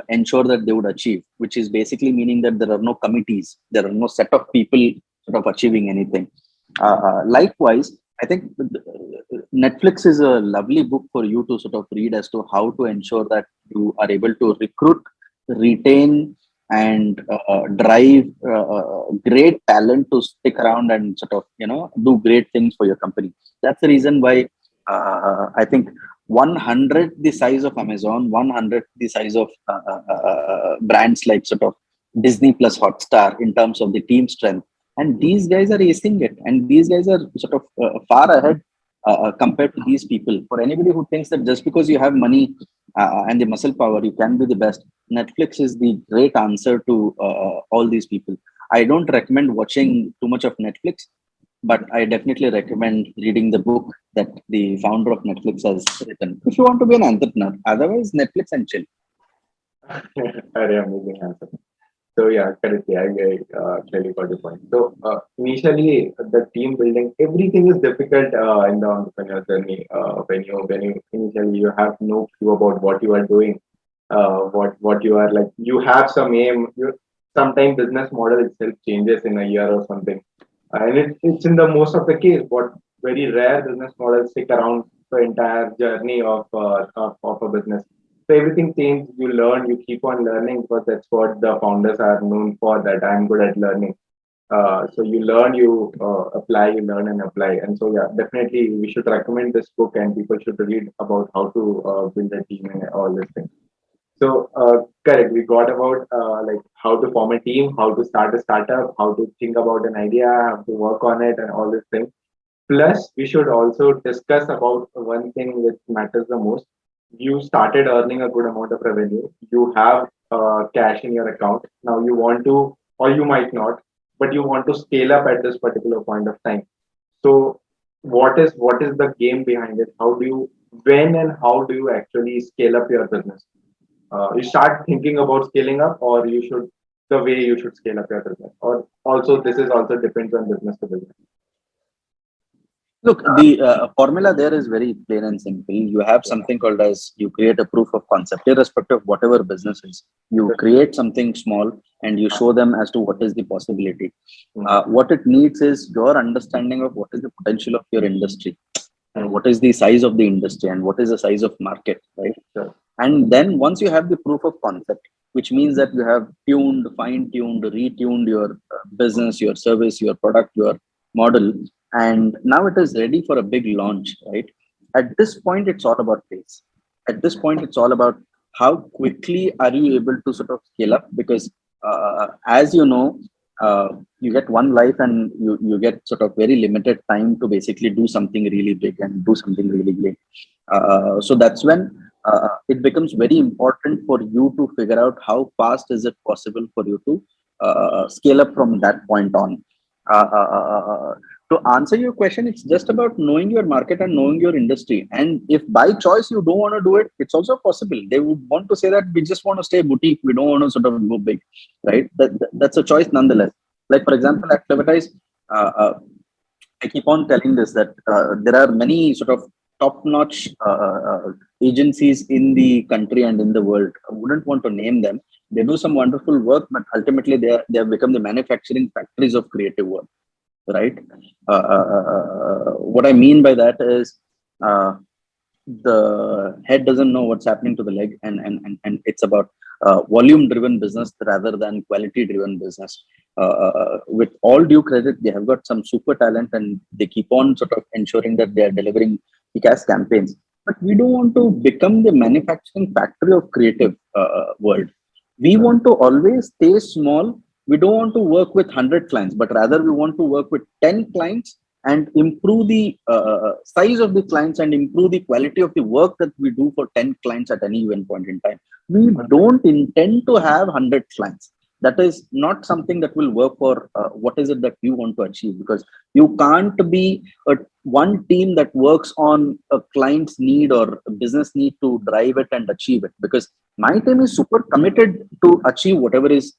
ensure that they would achieve, which is basically meaning that there are no committees, there are no set of people sort of achieving anything. Likewise, I think Netflix is a lovely book for you to sort of read as to how to ensure that you are able to recruit, retain, and drive great talent to stick around and sort of do great things for your company. That's the reason why I think 100 the size of Amazon, 100 the size of brands like sort of Disney plus Hotstar in terms of the team strength. And these guys are acing it, and these guys are sort of far ahead compared to these people. For anybody who thinks that just because you have money and the muscle power, you can be the best, Netflix is the great answer to all these people. I don't recommend watching too much of Netflix, but I definitely recommend reading the book that the founder of Netflix has written if you want to be an entrepreneur. Otherwise, Netflix and chill. Very amazing answer. So yeah, correctly. I clearly got your point. So initially, the team building, everything is difficult in the entrepreneur journey. When you initially you have no clue about what you are doing, what you are like. You have some aim. Sometimes business model itself changes in a year or something, and it's in the most of the case. What very rare business models stick around the entire journey of a business. So everything changes. You learn, you keep on learning, because that's what the founders are known for. That I'm good at learning. So you learn, you apply, you learn and apply. And so yeah, definitely we should recommend this book, and people should read about how to build a team and all these things. So correct, we got about like how to form a team, how to start a startup, how to think about an idea, how to work on it, and all these things. Plus, we should also discuss about one thing which matters the most. You started earning a good amount of revenue. You have cash in your account. Now you want to, or you might not, but you want to scale up at this particular point of time. So, what is the game behind it? How do you, when and how do you actually scale up your business? you start thinking about scaling up, or you should the way you should scale up your business, or also this is also depends on business to business. Look, the formula there is very plain and simple. You have Yeah. something called as you create a proof of concept, irrespective of whatever business is. You create something small and you show them as to what is the possibility. Mm, What it needs is your understanding of what is the potential of your industry, and mm, what is the size of the industry, and what is the size of market, right? sure. And then once you have the proof of concept, which means that you have tuned, fine-tuned, retuned your business, your service, your product, your model, and now it is ready for a big launch, right? At this point, it's all about pace. At this point, it's all about how quickly are you able to sort of scale up, because as you know, you get one life, and you get sort of very limited time to basically do something really big and do something really great. So that's when it becomes very important for you to figure out how fast is it possible for you to scale up from that point on. Uh, uh, uh, uh, to answer your question, it's just about knowing your market and knowing your industry. And if by choice you don't want to do it, it's also possible. They would want to say that we just want to stay boutique, we don't want to sort of go big, right? That's a choice nonetheless. Like for example, at Clevertize, uh, uh, I keep on telling this that there are many sort of top-notch agencies in the country and in the world. I wouldn't want to name them. They do some wonderful work, but ultimately they have become the manufacturing factories of creative work, right? What I mean by that is uh, the head doesn't know what's happening to the leg, and it's about volume driven business rather than quality driven business. With all due credit, they have got some super talent, and they keep on sort of ensuring that they are delivering kick-ass campaigns. But we don't want to become the manufacturing factory of creative world. We Sure. want to always stay small. We don't want to work with 100 clients, but rather we want to work with 10 clients and improve the size of the clients and improve the quality of the work that we do for 10 clients at any given point in time. We don't intend to have 100 clients. That is not something that will work for what is it that you want to achieve, because you can't be one team that works on a client's need or a business need to drive it and achieve it, because my team is super committed to achieve whatever is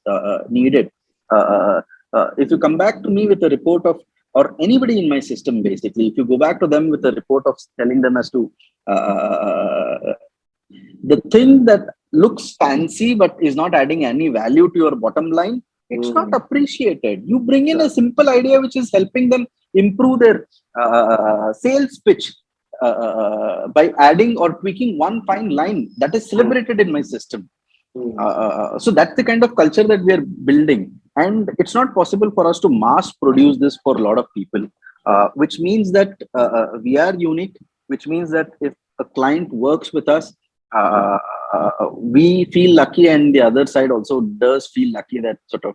needed. If you come back to me with a report of, or anybody in my system, basically, if you go back to them with a report of telling them as to uh, the thing that looks fancy but is not adding any value to your bottom line, it's not Mm, appreciated. You bring in a sure. simple idea which is helping them improve their sales pitch by adding or tweaking one fine line, that is Mm, celebrated in my system. mm, So that's the kind of culture that we are building, and it's not possible for us to mass produce this for a lot of people, which means that we are unique, which means that if a client works with us, we feel lucky, and the other side also does feel lucky that sort of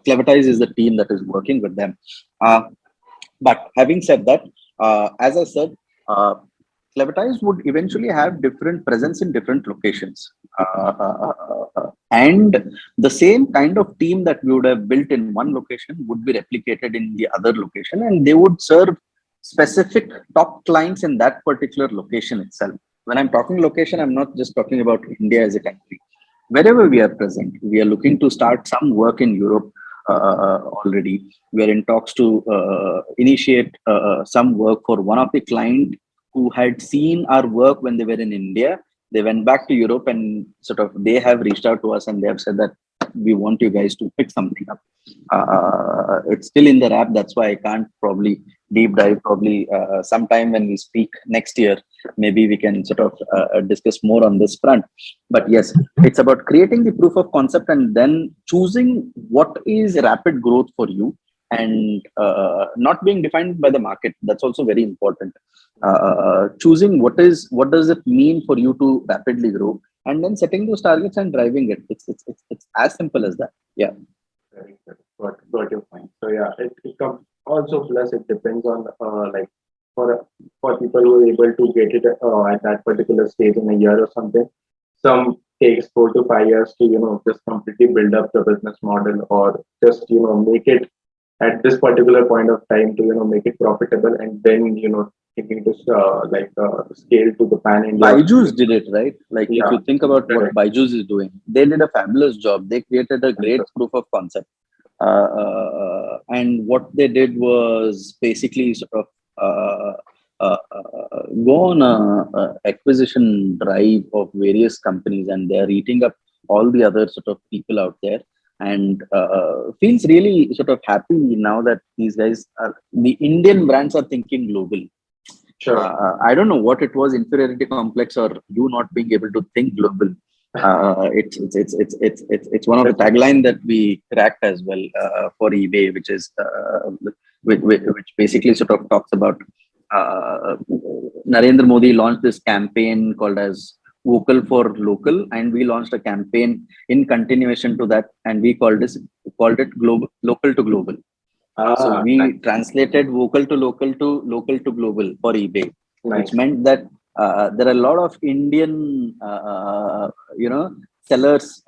Clevertize is the team that is working with them. uh, but having said that, as I said, uh, Clevertize would eventually have different presence in different locations. And the same kind of team that we would have built in one location would be replicated in the other location, and they would serve specific top clients in that particular location itself. When I'm talking location, I'm not just talking about India as a country. Wherever we are present, we are looking to start some work in Europe already. We are in talks to initiate some work for one of the client who had seen our work when they were in India. They went back to Europe, and sort of they have reached out to us and they have said that we want you guys to pick something up. It's still in the wrap. That's why I can't probably deep dive. Probably sometime when we speak next year, maybe we can sort of discuss more on this front. But yes, it's about creating the proof of concept and then choosing what is rapid growth for you, and not being defined by the market. That's also very important. Choosing what does it mean for you to rapidly grow, and then setting those targets and driving it. It's as simple as that. Yeah. Very good. Got your point. So yeah, it comes also, plus it depends on like for people who are able to get it at that particular stage in a year or something. Some takes 4 to 5 years to just completely build up the business model, or just make it at this particular point of time to make it profitable, and then thinking to scale to the pan India. Byju's did it, right? Like if Yeah, you think about what correct. Byju's is doing, they did a fabulous job. They created a great proof of concept. And what they did was basically sort of go on a acquisition drive of various companies, and they're eating up all the other sort of people out there. And feels really sort of happy now that these guys are the Indian brands are thinking global. Sure. I don't know what it was, inferiority complex or you not being able to think global. It's one of the tagline that we cracked as well for eBay, which is which basically sort of talks about Narendra Modi launched this campaign called as Vocal for Local, and we launched a campaign in continuation to that, and we called it global, local to global. So we Nice, translated local to global for eBay, which nice. meant that there are a lot of Indian, sellers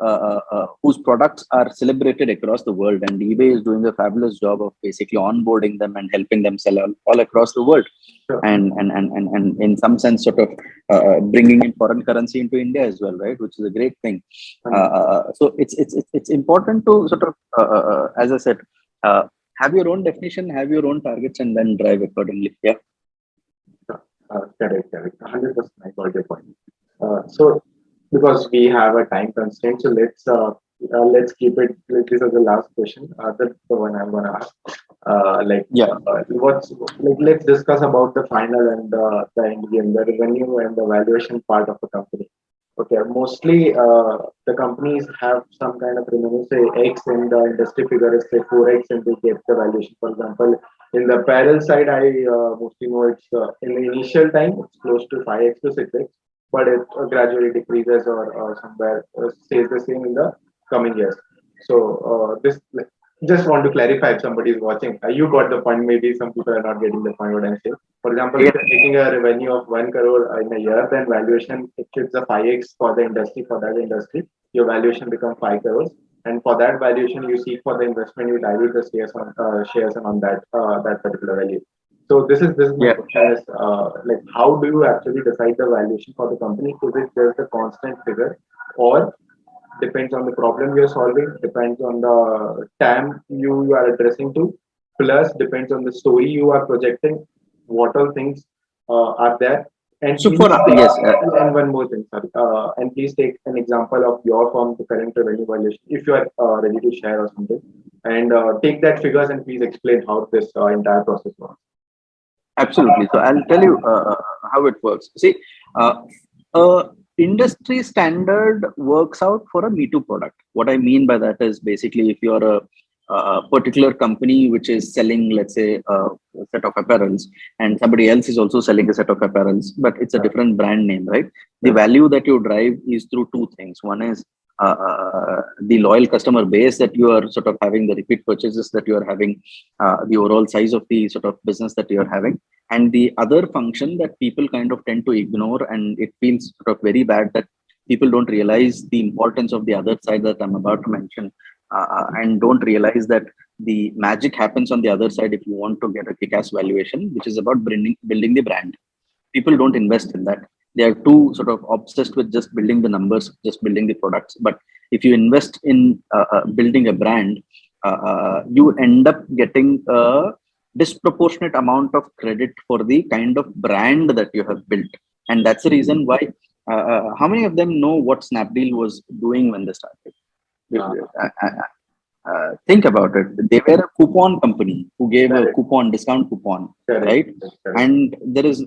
whose products are celebrated across the world, and eBay is doing a fabulous job of basically onboarding them and helping them sell all across the world, Sure. and in some sense, sort of bringing in foreign currency into India as well, right? Which is a great thing. So it's important to sort of, as I said. Have your own definition, have your own targets, and then drive accordingly. Yeah. Correct, correct. 100%. I got your point. So, because we have a time constraint, so let's keep it. This is the last question. That's the one I'm gonna ask. Yeah. What's like? Let's discuss about the final and the end game, the revenue and the valuation part of the company. Okay, mostly the companies have some kind of revenue, say X, and the industry figure is say 4X, and they get the valuation. For example, in the apparel side, I mostly know it's in the initial time it's close to 5X to 6X, but it gradually decreases or somewhere stays the same in the coming years. So this just want to clarify if somebody is watching. You got the point. Maybe some people are not getting the point what I'm saying. For example, if Yeah. you're taking a revenue of 1 crore in a year, then valuation, if it's a 5X for the industry, for that industry, your valuation becomes 5 crores. And for that valuation, you seek for the investment, you dilute the shares and on that particular value. So this is my Yeah. question is like how do you actually decide the valuation for the company? Is it just a constant figure, or depends on the problem you're solving, depends on the TAM you are addressing to, plus depends on the story you are projecting, what all things are there. And So please for take, yes, and one more thing, sorry, and please take an example of your firm, the current revenue valuation, if you are ready to share or something, and take that figures and please explain how this entire process works. absolutely. So I'll tell you how it works. See, uh, industry standard works out for a Me Too product. What I mean by that is basically if you're a particular company which is selling, let's say, a set of apparels, and somebody else is also selling a set of apparels, but it's a Right, different brand name, right? The right, value that you drive is through two things. One is the loyal customer base that you are sort of having, the repeat purchases that you are having, the overall size of the sort of business that you are having, and the other function that people kind of tend to ignore, and it feels sort of very bad that people don't realize the importance of the other side that I'm about to mention, and don't realize that the magic happens on the other side if you want to get a kick-ass valuation, which is about building the brand. People don't invest in that. They are too sort of obsessed with just building the numbers, just building the products. But if you invest in building a brand, you end up getting a disproportionate amount of credit for the kind of brand that you have built. And that's the reason why, how many of them know what Snapdeal was doing when they started? uh, Think about it. They were a coupon company who gave a correct, coupon, discount coupon, correct, right? correct. And there is,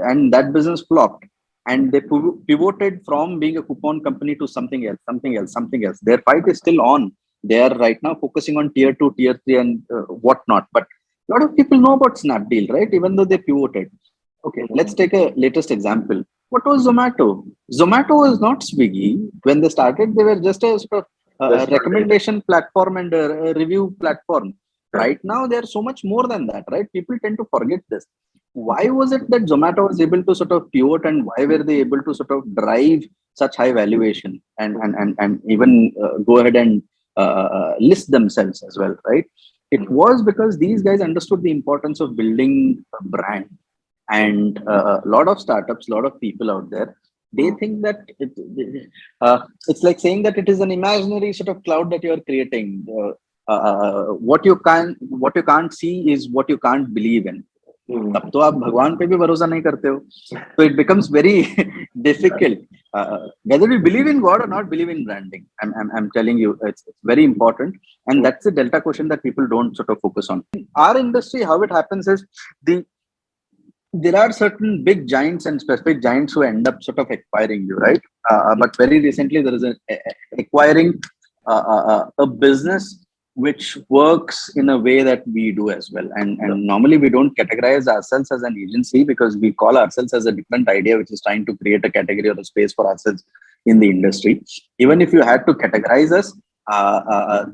and that business flopped. And they pivoted from being a coupon company to something else, something else, something else. Their fight is still on. They are right now focusing on tier two, tier three, and whatnot. But a lot of people know about Snapdeal, right? Even though they pivoted. Okay, let's Mhm. take a latest example. What was Zomato? Zomato was not Swiggy. When they started, they were just a sort of Restaurant data. recommendation platform and a review platform. Correct. Right now, they're so much more than that, right? People tend to forget this. Why was it that Zomato was able to sort of pivot, and why were they able to sort of drive such high valuation and even go ahead and list themselves as well, right? It Mhm. was because these guys understood the importance of building a brand. And a lot of startups, a lot of people out there, they Mm. think that it's like saying that it is an imaginary sort of cloud that you are creating. What you can't see is what you can't believe in. Mm. तब तो आप भगवान पे भी भरोसा नहीं करते हो. So it becomes very Yeah. difficult. Whether we believe in God or not believe in branding, I'm telling you, it's very important. And Mm. that's the delta question that people don't sort of focus on. In our industry, how it happens is the there are certain big giants and specific giants who end up sort of acquiring you, right? But very recently, there is acquiring a business which works in a way that we do as well. Yeah. And normally we don't categorize ourselves as an agency because we call ourselves as a different idea, which is trying to create a category or a space for ourselves in the industry. Even if you had to categorize us,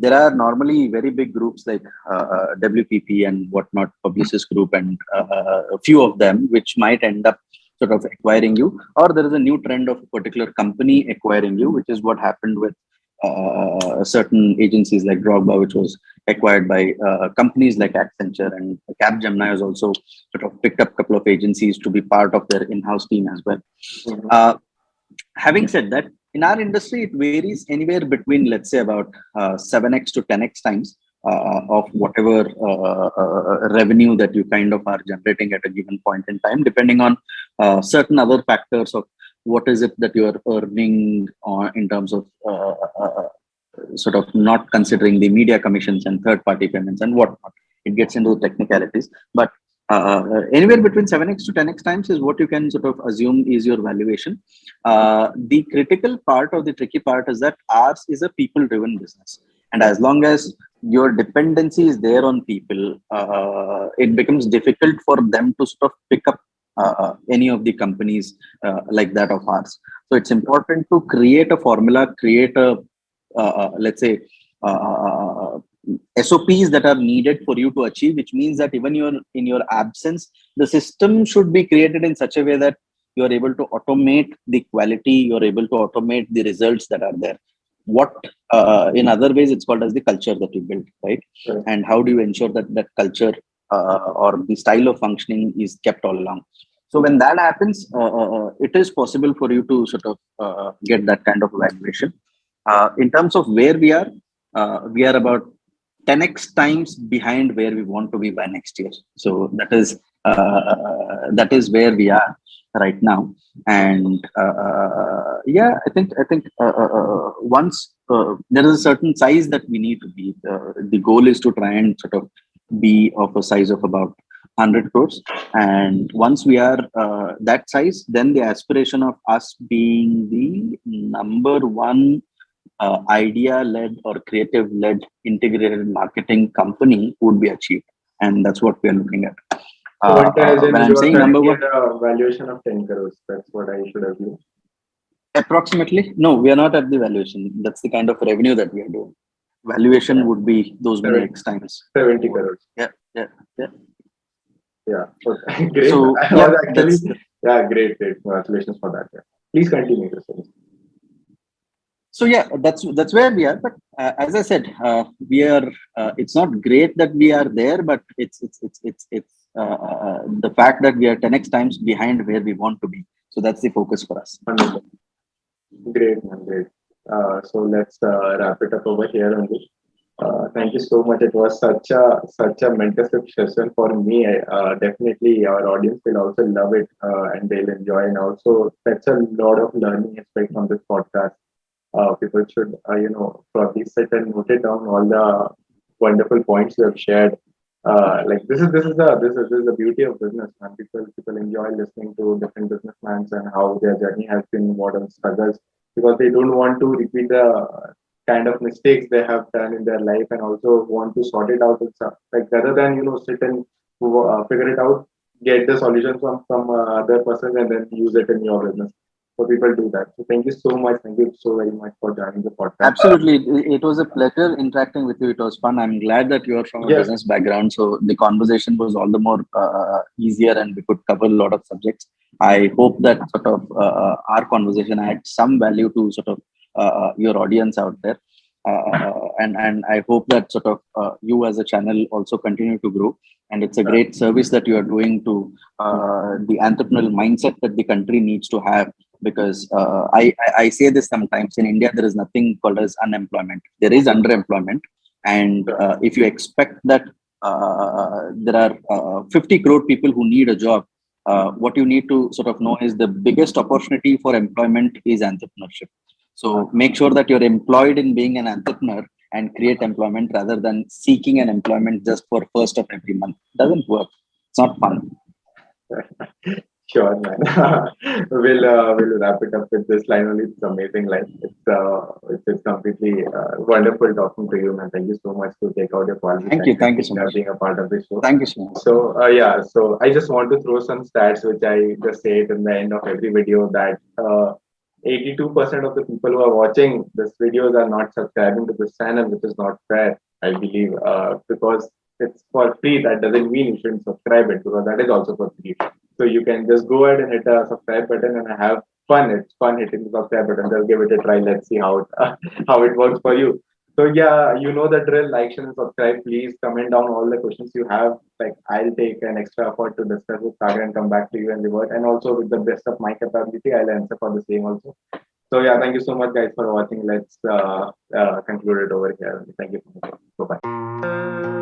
there are normally very big groups like WPP and whatnot, Publicist Group, and a few of them, which might end up sort of acquiring you, or there is a new trend of a particular company acquiring you, which is what happened with certain agencies like Drogba, which was acquired by companies like Accenture, and Capgemini has also sort of picked up a couple of agencies to be part of their in-house team as well. Mhm. Having said that, in our industry, it varies anywhere between, let's say, about 7x to 10x times of whatever revenue that you kind of are generating at a given point in time, depending on certain other factors of what is it that you are earning in terms of sort of not considering the media commissions and third party payments and whatnot. It gets into the technicalities, but anywhere between 7x to 10x times is what you can sort of assume is your valuation. The critical part or the tricky part is that ours is a people driven business. And as long as your dependency is there on people, it becomes difficult for them to sort of pick up any of the companies like that of ours. So it's important to create a formula, create a, let's say, SOPs that are needed for you to achieve, which means that even in your absence, the system should be created in such a way that you are able to automate the quality, you're able to automate the results that are there. What in other ways it's called as the culture that you build, right? Right. And how do you ensure that that culture or the style of functioning is kept all along? So when that happens, it is possible for you to sort of get that kind of evaluation. In terms of where we are about 10x times behind where we want to be by next year. So that is where we are right now. And yeah, I think once there is a certain size that we need to be. The goal is to try and sort of be of a size of about 100 crores. And once we are that size, then the aspiration of us being the number one idea-led or creative-led integrated marketing company would be achieved, and that's what we are looking at. So what as in When I'm you are saying number currently one, at a valuation of 10 crores. That's what I should assume. approximately. No, we are not at the valuation. That's the kind of revenue that we are doing. Valuation would be those many Seven- X times. 70 crores. Yeah, yeah, yeah. Yeah. Okay. Great. So I yeah, was actually, that's yeah, great, great. Congratulations for that. Yeah. Please continue, Christian. so yeah, that's where we are. But as I said, we are. It's not great that we are there, but it's the fact that we are 10x times behind where we want to be. So that's the focus for us. Wonderful. Great, man. Great. So let's wrap it up over here only. Thank you so much. It was such a mentorship session for me. Definitely, our audience will also love it and they'll enjoy. And also, that's a lot of learning aspect from this podcast. People should, probably sit and note it down all the wonderful points you have shared. Like this is the beauty of business, man. People enjoy listening to different businessmen and how their journey has been, modern struggles, because they don't want to repeat the kind of mistakes they have done in their life, and also want to sort it out. And stuff. Like rather than sit and figure it out, get the solution from other persons and then use it in your business. So people do that. So thank you so much. Thank you so very much for joining the podcast. Absolutely, it was a pleasure interacting with you. It was fun. I'm glad that you are from a Yes, business background, so the conversation was all the more easier, and we could cover a lot of subjects. I hope that sort of our conversation adds some value to sort of your audience out there. And I hope that sort of you as a channel also continue to grow. And it's a great service that you are doing to the entrepreneurial mindset that the country needs to have. Because I say this sometimes, in India there is nothing called as unemployment. There is underemployment, and if you expect that there are 50 crore people who need a job, what you need to sort of know is the biggest opportunity for employment is entrepreneurship. So make sure that you're employed in being an entrepreneur and create employment rather than seeking an employment just for first of every month. Doesn't work. It's not fun. Sure, man. We'll wrap it up with this line only. It's amazing line. It's completely wonderful talking to you, man. Thank you so much to take out your quality Thank you. time Thank you so much. being a part of this show. Thank you so much. So yeah, so I just want to throw some stats which I just say it in the end of every video that 82% of the people who are watching this videos are not subscribing to this channel, which is not fair, I believe, because it's for free. That doesn't mean you shouldn't subscribe it, because that is also for free. So you can just go ahead and hit a subscribe button and have fun. It's fun hitting the subscribe button. Just give it a try. Let's see how it how it works for you. So yeah, you know the drill. Like, share, and subscribe. Please comment down all the questions you have. Like, I'll take an extra effort to discuss with Sagar and come back to you and revert. And also with the best of my capability, I'll answer for the same also. So yeah, thank you so much, guys, for watching. Let's conclude it over here. Thank you so much. Bye bye.